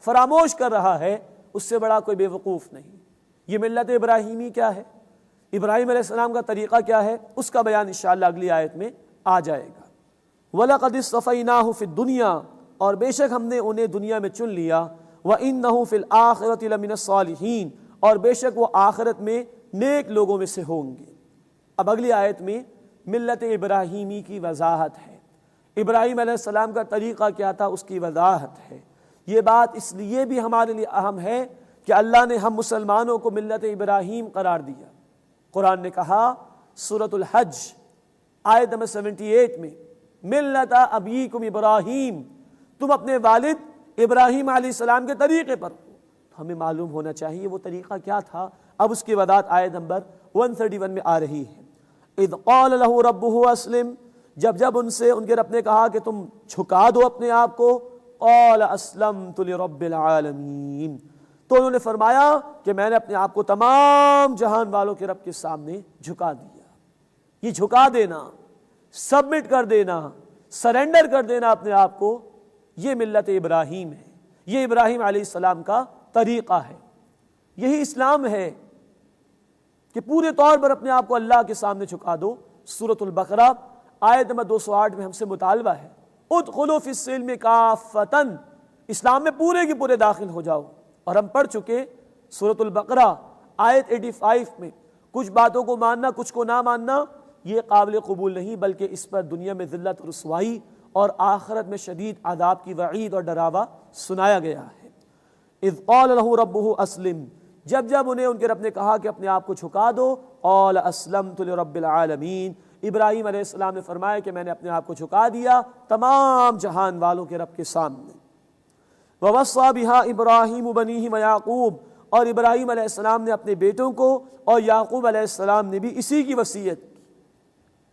فراموش کر رہا ہے، اس سے بڑا کوئی بیوقوف نہیں. یہ ملت ابراہیمی کیا ہے، ابراہیم علیہ السلام کا طریقہ کیا ہے، اس کا بیان انشاءاللہ اگلی آیت میں آ جائے گا. وَلَقَدِ اصْطَفَيْنَاهُ فِي الدُّنْيَا، اور بے شک ہم نے انہیں دنیا میں چن لیا، وَإِنَّهُ فِي الْآخِرَةِ لَمِنَ الصَّالِحِينَ، اور بے شک وہ آخرت میں نیک لوگوں میں سے ہوں گے۔ اب اگلی آیت میں ملت ابراہیمی کی وضاحت ہے، ابراہیم علیہ السلام کا طریقہ کیا تھا اس کی وضاحت ہے۔ یہ بات اس لیے بھی ہمارے لیے اہم ہے کہ اللہ نے ہم مسلمانوں کو ملت ابراہیم قرار دیا۔ قرآن نے کہا سورۃ الحج آیت نمبر 78 میں، ملت ابیکم ابراہیم، تم اپنے والد ابراہیم علیہ السلام کے طریقے پر ہو۔ تو ہمیں معلوم ہونا چاہیے وہ طریقہ کیا تھا۔ اب اس کی وضاحت آیت نمبر 131 میں آ رہی ہے۔ اذ قال له ربه اسلم، جب ان سے ان کے رب نے کہا کہ تم جھکا دو اپنے آپ کو، قال اسلمت لرب العالمین، تو انہوں نے فرمایا کہ میں نے اپنے آپ کو تمام جہان والوں کے رب کے سامنے جھکا دیا۔ یہ جھکا دینا، سبمٹ کر دینا، سرنڈر کر دینا اپنے آپ کو، یہ ملت ابراہیم ہے، یہ ابراہیم علیہ السلام کا طریقہ ہے، یہی اسلام ہے کہ پورے طور پر اپنے آپ کو اللہ کے سامنے جھکا دو۔ سورۃ البقرہ آیت نمبر 208 میں ہم سے مطالبہ ہے، ادخلوا فی السلم کافۃ، اسلام میں پورے کے پورے داخل ہو جاؤ۔ اور ہم پڑھ چکے سورۃ البقرہ آیت 85 میں، کچھ باتوں کو ماننا کچھ کو نہ ماننا یہ قابل قبول نہیں، بلکہ اس پر دنیا میں ذلت و رسوائی اور آخرت میں شدید عذاب کی وعید اور ڈراوا سنایا گیا ہے۔ اذ قال له ربه اسلم، جب انہیں ان کے رب نے کہا کہ اپنے آپ کو جھکا دو، قال اسلمت لرب العالمین، ابراہیم علیہ السلام نے فرمایا کہ میں نے اپنے آپ کو جھکا دیا تمام جہان والوں کے رب کے سامنے۔ ووصى بها ابراہیم بنیہ ویعقوب، اور ابراہیم علیہ السلام نے اپنے بیٹوں کو اور یعقوب علیہ السلام نے بھی اسی کی وصیت کی۔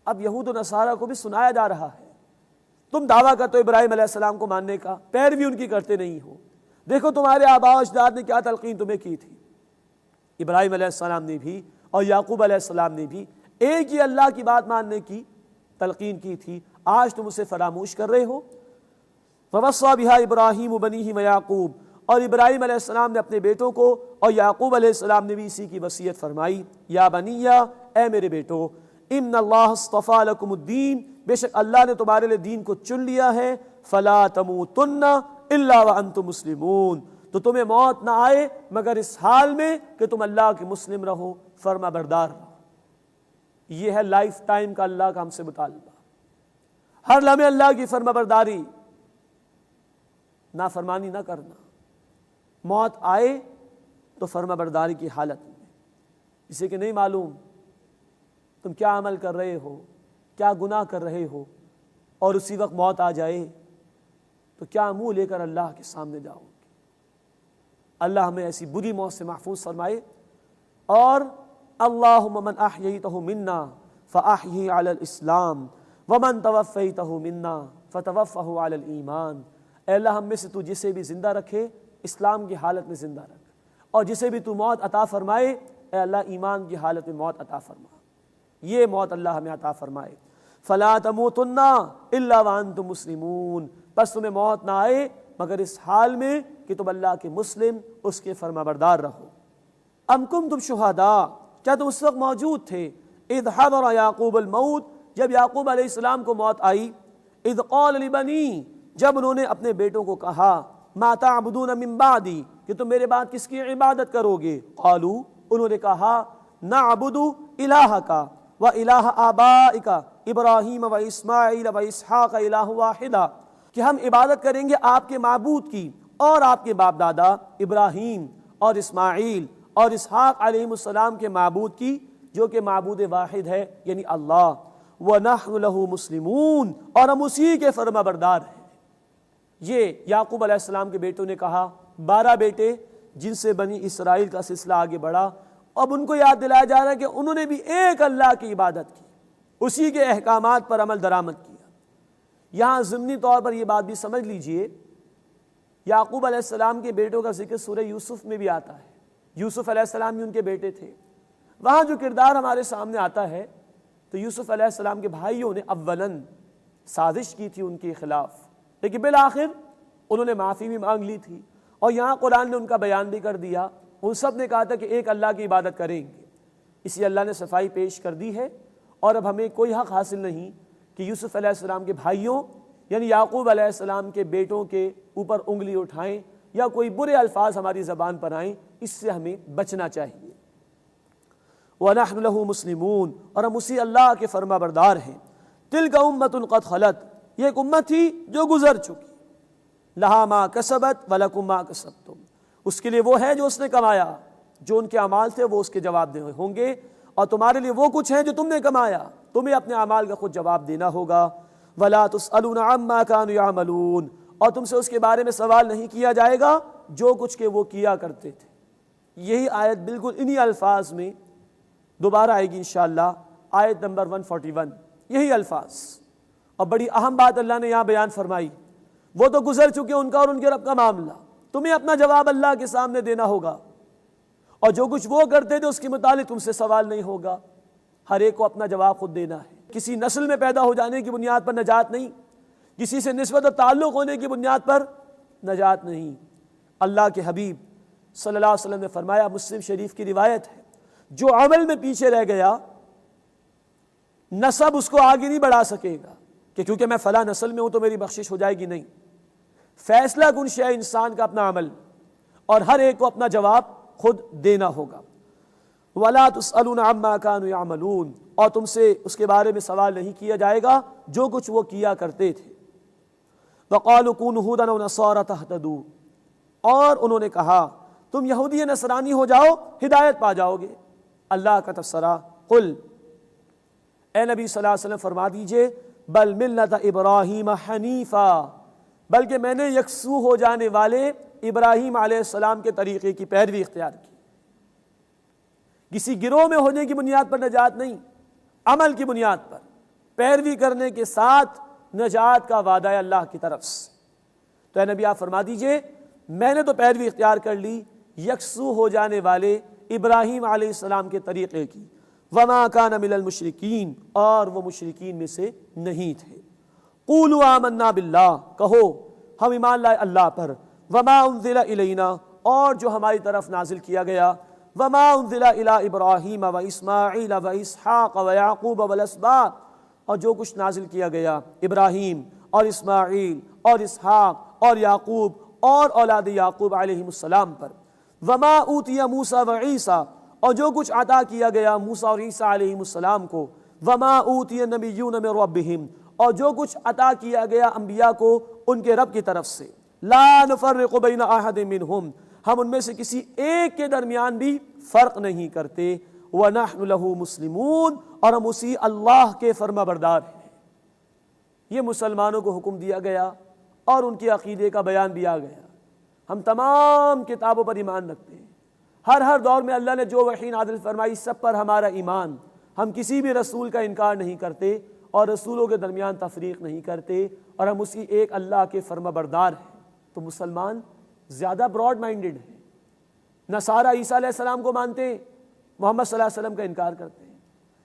اب یہود و نصارہ کو بھی سنایا جا رہا ہے، تم دعویٰ کرتے ہو ابراہیم علیہ السلام کو ماننے کا، پیروی ان کی کرتے نہیں ہو، دیکھو تمہارے آباء و اجداد نے کیا تلقین تمہیں کی تھی۔ ابراہیم علیہ السلام نے بھی اور یعقوب علیہ السلام نے بھی ایک ہی اللہ کی بات ماننے کی تلقین کی تھی، آج تم اسے فراموش کر رہے ہو۔ فوصى بها ابراہیم بنیہ ویعقوب، اور ابراہیم علیہ السلام نے اپنے بیٹوں کو اور یعقوب علیہ السلام نے بھی اسی کی وصیت فرمائی، یا بنیہ، اے میرے بیٹو، ان اللہ اصطفیٰ لکم الدین، بے شک اللہ نے تمہارے لیے دین کو چن لیا ہے، فلا تموتن الا وانتم مسلمون، تو تمہیں موت نہ آئے مگر اس حال میں کہ تم اللہ کے مسلم رہو، فرما بردار رہو۔ یہ ہے لائف ٹائم کا اللہ کا ہم سے مطالبہ، ہر لمحے اللہ کی فرما برداری، نافرمانی نہ کرنا، موت آئے تو فرما برداری کی حالت میں، اسے کہ نہیں معلوم تم کیا عمل کر رہے ہو، کیا گناہ کر رہے ہو، اور اسی وقت موت آ جائے تو کیا منہ لے کر اللہ کے سامنے جاؤ گے۔ اللہ ہمیں ایسی بری موت سے محفوظ فرمائے۔ اور اللہم من احییتہ منا فاحیہ علی الاسلام ومن توفیتہ منا فتوفہ علی الایمان، اے اللہ ہم میں سے تو جسے بھی زندہ رکھے اسلام کی حالت میں زندہ رکھ، اور جسے بھی تو موت عطا فرمائے اے اللہ ایمان کی حالت میں موت عطا فرما، یہ موت اللہ ہمیں عطا فرمائے۔ فلا تموتن الا وانتم مسلمون، بس تمہیں موت نہ آئے مگر اس حال میں کہ تم اللہ کے مسلم، اس کے فرما بردار رہو۔ ام کنتم شہداء، کیا تم اس وقت موجود تھے، اذ حضر یعقوب الموت، جب یعقوب علیہ السلام کو موت آئی، اذ قال لبنی، جب انہوں نے اپنے بیٹوں کو کہا، ما تعبدون من بعدی، کہ تم میرے بعد کس کی عبادت کرو گے، قالوا، انہوں نے کہا، نعبد الہک و الہ آبائک ابراہیم و اسماعیل و اسحاق الہ واحدہ، کہ ہم عبادت کریں گے آپ کے معبود کی اور آپ کے باپ دادا ابراہیم اور اسماعیل اور اسحاق علیہ السلام کے معبود کی، جو کہ معبود واحد ہے یعنی اللہ، وَنَحْنُ لَهُ مُسْلِمُونَ، اور ہم اسی کے فرما بردار ہیں۔ یہ یعقوب علیہ السلام کے بیٹوں نے کہا، 12 بیٹے جن سے بنی اسرائیل کا سلسلہ آگے بڑھا، اب ان کو یاد دلایا جا رہا ہے کہ انہوں نے بھی ایک اللہ کی عبادت کی، اسی کے احکامات پر عمل درآمد کیا۔ یہاں ضمنی طور پر یہ بات بھی سمجھ لیجئے، یعقوب علیہ السلام کے بیٹوں کا ذکر سورہ یوسف میں بھی آتا ہے، یوسف علیہ السلام بھی ان کے بیٹے تھے۔ وہاں جو کردار ہمارے سامنے آتا ہے تو یوسف علیہ السلام کے بھائیوں نے اولاً سازش کی تھی ان کے خلاف، لیکن بالآخر انہوں نے معافی بھی مانگ لی تھی، اور یہاں قرآن نے ان کا بیان بھی کر دیا، ان سب نے کہا تھا کہ ایک اللہ کی عبادت کریں گے، اسی اللہ نے صفائی پیش کر دی ہے، اور اب ہمیں کوئی حق حاصل نہیں کہ یوسف علیہ السلام کے بھائیوں یعنی یعقوب علیہ السلام کے بیٹوں کے اوپر انگلی اٹھائیں یا کوئی برے الفاظ ہماری زبان پر آئیں، اس سے ہمیں بچنا چاہیے۔ وَنَحْنُ لَهُ مُسْلِمُونَ، اور ہم اسی اللہ کے فرما بردار ہیں۔ تِلْكَ أُمَّةٌ قَدْ خَلَتْ، یہ ایک امت تھی جو گزر چکی، لَهَا مَا كَسَبَتْ وَلَكُمْ مَا كَسَبْتُمْ، اس کے لیے وہ ہے جو اس نے کمایا، جو ان کے اعمال تھے وہ اس کے جواب دے ہوں گے، اور تمہارے لیے وہ کچھ ہے جو تم نے کمایا، تمہیں اپنے اعمال کا خود جواب دینا ہوگا۔ وَلَا تُسْأَلُونَ عَمَّا كَانُوا يَعْمَلُونَ، اور تم سے اس کے بارے میں سوال نہیں کیا جائے گا جو کچھ کہ وہ کیا کرتے تھے۔ یہی آیت بالکل انہی الفاظ میں دوبارہ آئے گی انشاءاللہ، آیت نمبر 141، یہی الفاظ، اور بڑی اہم بات اللہ نے یہاں بیان فرمائی، وہ تو گزر چکے ان کا اور ان کے رب کا معاملہ، تمہیں اپنا جواب اللہ کے سامنے دینا ہوگا، اور جو کچھ وہ کرتے تھے اس کے متعلق تم سے سوال نہیں ہوگا، ہر ایک کو اپنا جواب خود دینا ہے۔ کسی نسل میں پیدا ہو جانے کی بنیاد پر نجات نہیں، کسی سے نسبت اور تعلق ہونے کی بنیاد پر نجات نہیں۔ اللہ کے حبیب صلی اللہ علیہ وسلم نے فرمایا، مسلم شریف کی روایت ہے، جو عمل میں پیچھے رہ گیا نسب اس کو آگے نہیں بڑھا سکے گا کہ کیونکہ میں فلاں نسل میں ہوں تو میری بخشش ہو جائے گی، نہیں، فیصلہ کن شے انسان کا اپنا عمل، اور ہر ایک کو اپنا جواب خود دینا ہوگا۔ وَلَا تُسْأَلُونَ عَمَّا كَانُوا يَعْمَلُونَ، اور تم سے اس کے بارے میں سوال نہیں کیا جائے گا جو کچھ وہ کیا کرتے تھے۔ وَقَالُوا كُونُوا هُودًا أَوْ نَصَارَىٰ تَهْتَدُوا، اور انہوں نے کہا تم یہودی نصرانی ہو جاؤ ہدایت پا جاؤ گے۔ اللہ کا تبصرہ، قل، اے نبی صلی اللہ علیہ وسلم فرما دیجئے، بل ملت ابراہیم حنیفا، بلکہ میں نے یکسو ہو جانے والے ابراہیم علیہ السلام کے طریقے کی پیروی اختیار کی۔ کسی گروہ میں ہونے کی بنیاد پر نجات نہیں، عمل کی بنیاد پر پیروی کرنے کے ساتھ نجات کا وعدہ ہے اللہ کی طرف سے۔ تو اے نبی آپ فرما دیجئے میں نے تو پیروی اختیار کر لی یکسو ہو جانے والے ابراہیم علیہ السلام کے طریقے کی، وما کان من المشرکین، اور وہ مشرکین میں سے نہیں تھے۔ قولوا آمنا باللہ، کہو ہم ایمان لائے اللہ پر، وما انزل الینا، اور جو ہماری طرف نازل کیا گیا، وما انزل الی ابراہیم و اسماعیل و اسحاق و یعقوب والاسباط، اور جو کچھ نازل کیا گیا ابراہیم اور اسماعیل اور اسحاق اور یعقوب اور اولاد یعقوب علیہ السلام پر، وما اوتی موسیٰ و عیسیٰ، اور جو کچھ عطا کیا گیا موسیٰ اور عیسیٰ علیہ السلام کو، وما اوتی النبیون من ربہم، اور جو کچھ عطا کیا گیا انبیاء کو ان کے رب کی طرف سے، لا نفرق بین احد منہم، ہم ان میں سے کسی ایک کے درمیان بھی فرق نہیں کرتے، وَنَحْنُ لَهُ مُسْلِمُونَ، اور ہم اسی اللہ کے فرما بردار ہیں۔ یہ مسلمانوں کو حکم دیا گیا اور ان کے عقیدے کا بیان بھی آ گیا۔ ہم تمام کتابوں پر ایمان رکھتے ہیں، ہر دور میں اللہ نے جو وحی نازل فرمائی سب پر ہمارا ایمان، ہم کسی بھی رسول کا انکار نہیں کرتے اور رسولوں کے درمیان تفریق نہیں کرتے، اور ہم اسی ایک اللہ کے فرما بردار ہیں۔ تو مسلمان زیادہ براڈ مائنڈڈ ہیں، نصارہ عیسیٰ علیہ السلام کو مانتے ہیں، محمد صلی اللہ علیہ وسلم کا انکار کرتے ہیں،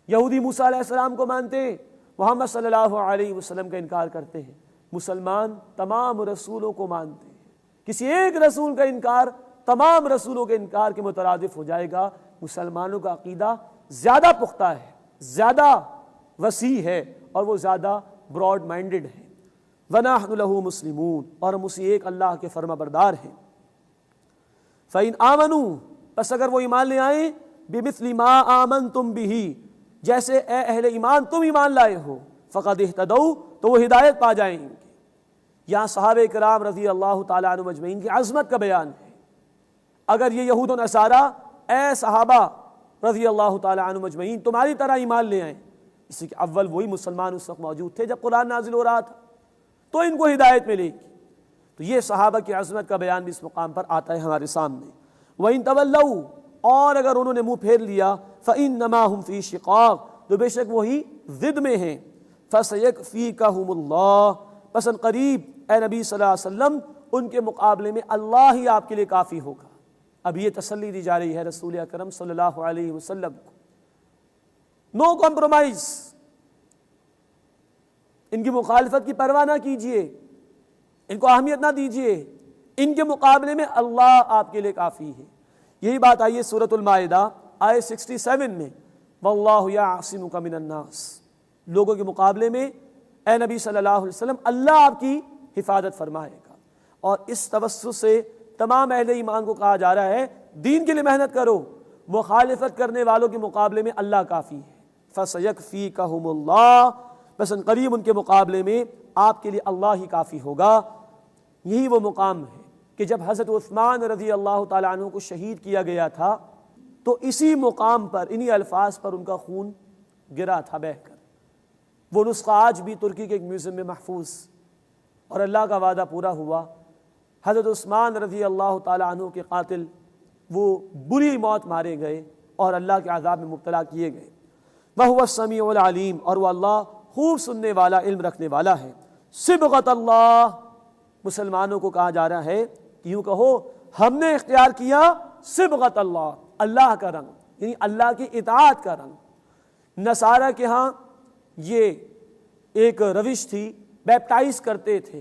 یہودی موسیٰ علیہ السلام کو مانتے ہیں، محمد صلی اللہ علیہ وسلم کا انکار کرتے ہیں۔ مسلمان تمام رسولوں کو مانتے ہیں، کسی ایک رسول کا انکار تمام رسولوں کے انکار کے مترادف ہو جائے گا۔ مسلمانوں کا عقیدہ زیادہ پختہ ہے، زیادہ وسیع ہے، اور وہ زیادہ براڈ مائنڈڈ ہے۔ وَنَحْنُ لَهُ مُسْلِمُونَ، اور ہم اسی ایک اللہ کے فرما بردار ہیں۔ فَإِنْ آمَنُوا، پس اگر وہ ایمان لے آئیں، بِمِثْلِ مَا آمَنْتُمْ بِهِ، جیسے اے اہل ایمان تم ایمان لائے ہو، فَقَدْ اهْتَدَوْا، تو وہ ہدایت پا جائیں گے۔ یہاں صحابہ کرام رضی اللہ تعالیٰ عنہ مجمعین کی عظمت کا بیان ہے۔ اگر یہ یہود و نصارہ اے صحابہ رضی اللہ تعالیٰ عنہ مجمعین تمہاری طرح ایمان لے آئیں، اسی کے اول وہی مسلمان اس وقت موجود تھے جب قرآن نازل ہو رہا تھا، تو ان کو ہدایت ملے گی۔ تو یہ صحابہ کی عظمت کا بیان بھی اس مقام پر آتا ہے ہمارے سامنے۔ وَإِن تَوَلَّوْا، اور اگر انہوں نے منہ پھیر لیا، فَإِنَّمَا هُمْ فِي شِقَاقٍ، تو بے شک وہی ضد میں ہیں، فَسَيَكْفِيكَهُمُ اللَّهُ، پس ان قریب اے نبی صلی اللہ علیہ وسلم ان کے مقابلے میں اللہ ہی آپ کے لیے کافی ہوگا۔ اب یہ تسلی دی جا رہی ہے رسول اکرم صلی اللہ علیہ وسلم کو، نو کمپرومائز، ان کی مخالفت کی پرواہ نہ کیجئے، ان کو اہمیت نہ دیجئے، ان کے مقابلے میں اللہ آپ کے لیے کافی ہے۔ یہی بات آئی ہے سورۃ المائدہ آیت 67 میں، وَاللَّهُ يَعْصِمُكَ مِنَ النَّاسِ، لوگوں کے مقابلے میں اے نبی صلی اللہ علیہ وسلم اللہ آپ کی حفاظت فرمائے گا۔ اور اس توسط سے تمام اہل ایمان کو کہا جا رہا ہے دین کے لیے محنت کرو، مخالفت کرنے والوں کے مقابلے میں اللہ کافی ہے۔ فَسَيَكْفِيكَهُمُ اللَّهُ، بس قریب ان کے مقابلے میں آپ کے لیے اللہ ہی کافی ہوگا۔ یہی وہ مقام ہے کہ جب حضرت عثمان رضی اللہ تعالیٰ عنہ کو شہید کیا گیا تھا تو اسی مقام پر انہی الفاظ پر ان کا خون گرا تھا بہہ کر۔ وہ نسخہ آج بھی ترکی کے ایک میوزیم میں محفوظ، اور اللہ کا وعدہ پورا ہوا۔ حضرت عثمان رضی اللہ تعالیٰ عنہ کے قاتل وہ بری موت مارے گئے اور اللہ کے عذاب میں مبتلا کیے گئے۔ وَهُوَ السَّمِيعُ الْعَلِيمُ، اور وہ اللہ خوب سننے والا، علم رکھنے والا ہے۔ صبغۃ اللہ، مسلمانوں کو کہا جا رہا ہے کہ یوں کہو ہم نے اختیار کیا صبغۃ اللہ، اللہ کا رنگ، یعنی اللہ کی اطاعت کا رنگ۔ نصارہ کے ہاں یہ ایک روش تھی، بیپٹائز کرتے تھے،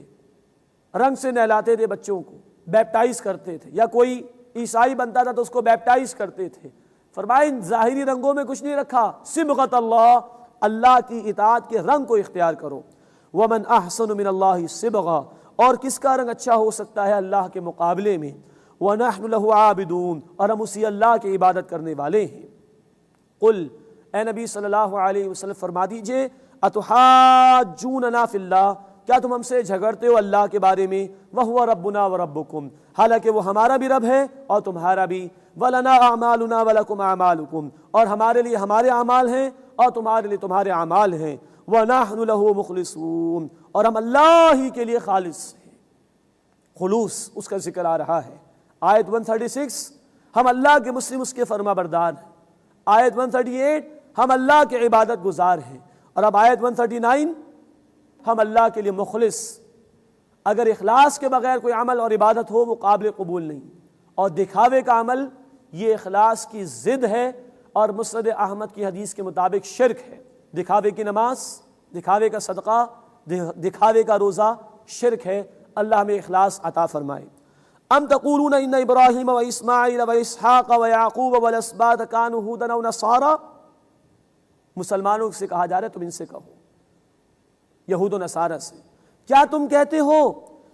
رنگ سے نہلاتے تھے بچوں کو، بیپٹائز کرتے تھے، یا کوئی عیسائی بنتا تھا تو اس کو بیپٹائز کرتے تھے۔ فرمائے ان ظاہری رنگوں میں کچھ نہیں رکھا، صبغۃ اللہ، اللہ کی اطاعت کے رنگ کو اختیار کرو۔ وَمَنْ أَحْسَنُ مِنَ اللَّهِ صِبْغًا، اور کس کا رنگ اچھا ہو سکتا ہے اللہ کے مقابلے میں۔ وَنَحْنُ لَهُ عَابِدُونَ، اور ہم اسی اللہ کی عبادت کرنے والے ہیں۔ قل، اے نبی صلی اللہ علیہ وسلم فرما دیجئے، اتحاجوننا فی اللہ، کیا تم ہم سے جھگڑتے ہو اللہ کے بارے میں؟ وَهُوَ رَبُّنَا وَرَبُّكُمْ، حالانکہ وہ ہمارا بھی رب ہے اور تمہارا بھی۔ وَلَنَا أَعْمَالُنَا وَلَكُمْ أَعْمَالُكُمْ، اور ہمارے لیے ہمارے اعمال ہیں اور تمہارے لیے تمہارے اعمال ہیں۔ وَنَحْنُ لَهُ مُخْلِصُونَ، اور ہم اللہ ہی کے لیے خالص ہیں۔ خلوص اس کا ذکر آ رہا ہے۔ آیت 136 ہم اللہ کے مسلم، اس کے فرما بردار ہیں۔ آیت 138 ہم اللہ کے عبادت گزار ہیں، اور اب آیت 139 ہم اللہ کے لیے مخلص۔ اگر اخلاص کے بغیر کوئی عمل اور عبادت ہو وہ قابل قبول نہیں، اور دکھاوے کا عمل یہ اخلاص کی ضد ہے، اور مسند احمد کی حدیث کے مطابق شرک ہے۔ دکھاوے کی نماز، دکھاوے کا صدقہ، دکھاوے کا روزہ شرک ہے۔ اللہ ہمیں اخلاص عطا فرمائے۔ ام تقولون ان ابراہیم و اسماعیل و اسحاق و یعقوب والاسباط کانوا ھودا و نصارا، مسلمانوں سے کہا جا رہا ہے تم ان سے کہو، یہود و نصارہ سے، کیا تم کہتے ہو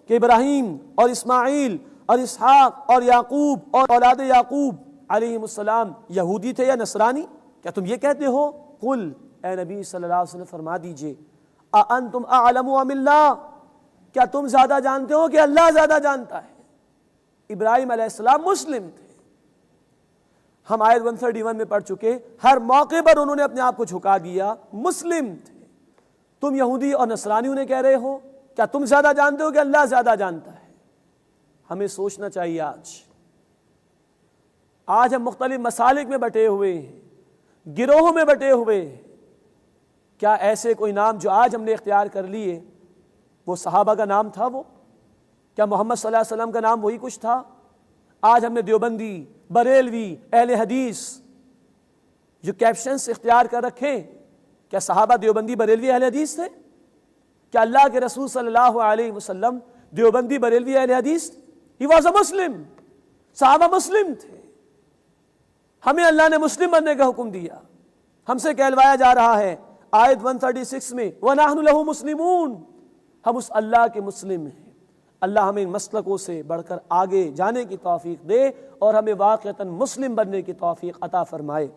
کہ ابراہیم اور اسماعیل اور اسحاق اور یعقوب اور اولاد یعقوب علیہم السلام یہودی تھے یا نصرانی؟ کیا تم یہ کہتے ہو؟ قل، اے نبی صلی اللہ علیہ وسلم فرما دیجئے، اانتم اعلم ام اللہ، کیا تم زیادہ جانتے ہو کہ اللہ زیادہ جانتا ہے؟ ابراہیم علیہ السلام مسلم تھے، ہم آیت 131 میں پڑھ چکے، ہر موقع پر انہوں نے اپنے آپ کو جھکا دیا، مسلم تھے۔ تم یہودی اور نصرانی انہیں کہہ رہے ہو، کیا تم زیادہ جانتے ہو کہ اللہ زیادہ جانتا ہے؟ ہمیں سوچنا چاہیے۔ آج ہم مختلف مسالک میں بٹے ہوئے ہیں، گروہوں میں بٹے ہوئے ہیں۔ کیا ایسے کوئی نام جو آج ہم نے اختیار کر لیے وہ صحابہ کا نام تھا؟ وہ کیا محمد صلی اللہ علیہ وسلم کا نام وہی کچھ تھا؟ آج ہم نے دیوبندی، بریلوی، اہل حدیث جو کیپشنز اختیار کر رکھے، کیا صحابہ دیوبندی، بریلوی، اہل حدیث تھے؟ کیا اللہ کے رسول صلی اللہ علیہ وسلم دیوبندی، بریلوی، اہل حدیث؟ ہی واز اے مسلم، صحابہ مسلم تھے۔ ہمیں اللہ نے مسلم بننے کا حکم دیا، ہم سے کہلوایا جا رہا ہے آیت 136 میں وَنَحْنُ لَهُ مُسْلِمُونَ، ہم اس اللہ کے مسلم ہیں۔ اللہ ہمیں ان مسلکوں سے بڑھ کر آگے جانے کی توفیق دے اور ہمیں واقعتاً مسلم بننے کی توفیق عطا فرمائے۔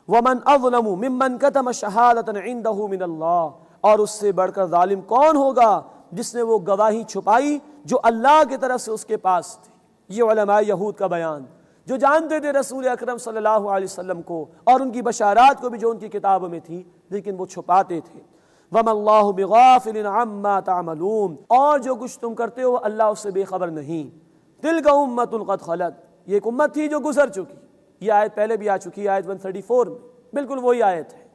وَمَنْ أَظْلَمُ مِمَّنْ كَتَمَ شَهَادَةً عِنْدَهُ مِنَ اللَّهِ، اور اس سے بڑھ کر ظالم کون ہوگا جس نے وہ گواہی چھپائی جو اللہ کی طرف سے اس کے پاس تھی۔ یہ علماء یہود کا بیان، جو جانتے تھے رسول اکرم صلی اللہ علیہ وسلم کو اور ان کی بشارات کو بھی جو ان کی کتابوں میں تھی، لیکن وہ چھپاتے تھے۔ وَمَا اللَّهُ بِغَافِلٍ عَمَّا تَعْمَلُونَ، اور جو کچھ تم کرتے ہو اللہ اس سے بے خبر نہیں۔ تِلْكَ أُمَّةٌ قَدْ خَلَتْ، یہ ایک امت تھی جو گزر چکی۔ یہ آیت پہلے بھی آ چکی ہے، آیت 134 میں، بالکل وہی آیت ہے۔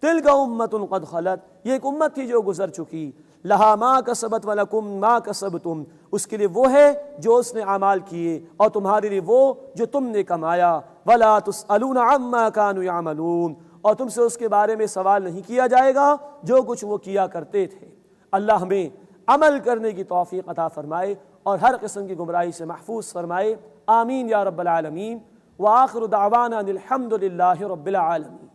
تِلْكَ أُمَّةٌ قَدْ خَلَتْ، یہ ایک امت تھی جو گزر چکی۔ لَهَا مَا كَسَبَتْ وَلَكُمْ مَا كَسَبْتُمْ، اس کے لیے وہ ہے جو اس نے اعمال کیے اور تمہارے لیے وہ جو تم نے کمایا۔ وَلَا تُسْأَلُونَ عَمَّا كَانُوا يَعْمَلُونَ، اور تم سے اس کے بارے میں سوال نہیں کیا جائے گا جو کچھ وہ کیا کرتے تھے۔ اللہ ہمیں عمل کرنے کی توفیق عطا فرمائے اور ہر قسم کی گمراہی سے محفوظ فرمائے۔ آمین یا رب العالمین۔ وآخر دعوانا الحمد للہ رب العالمین۔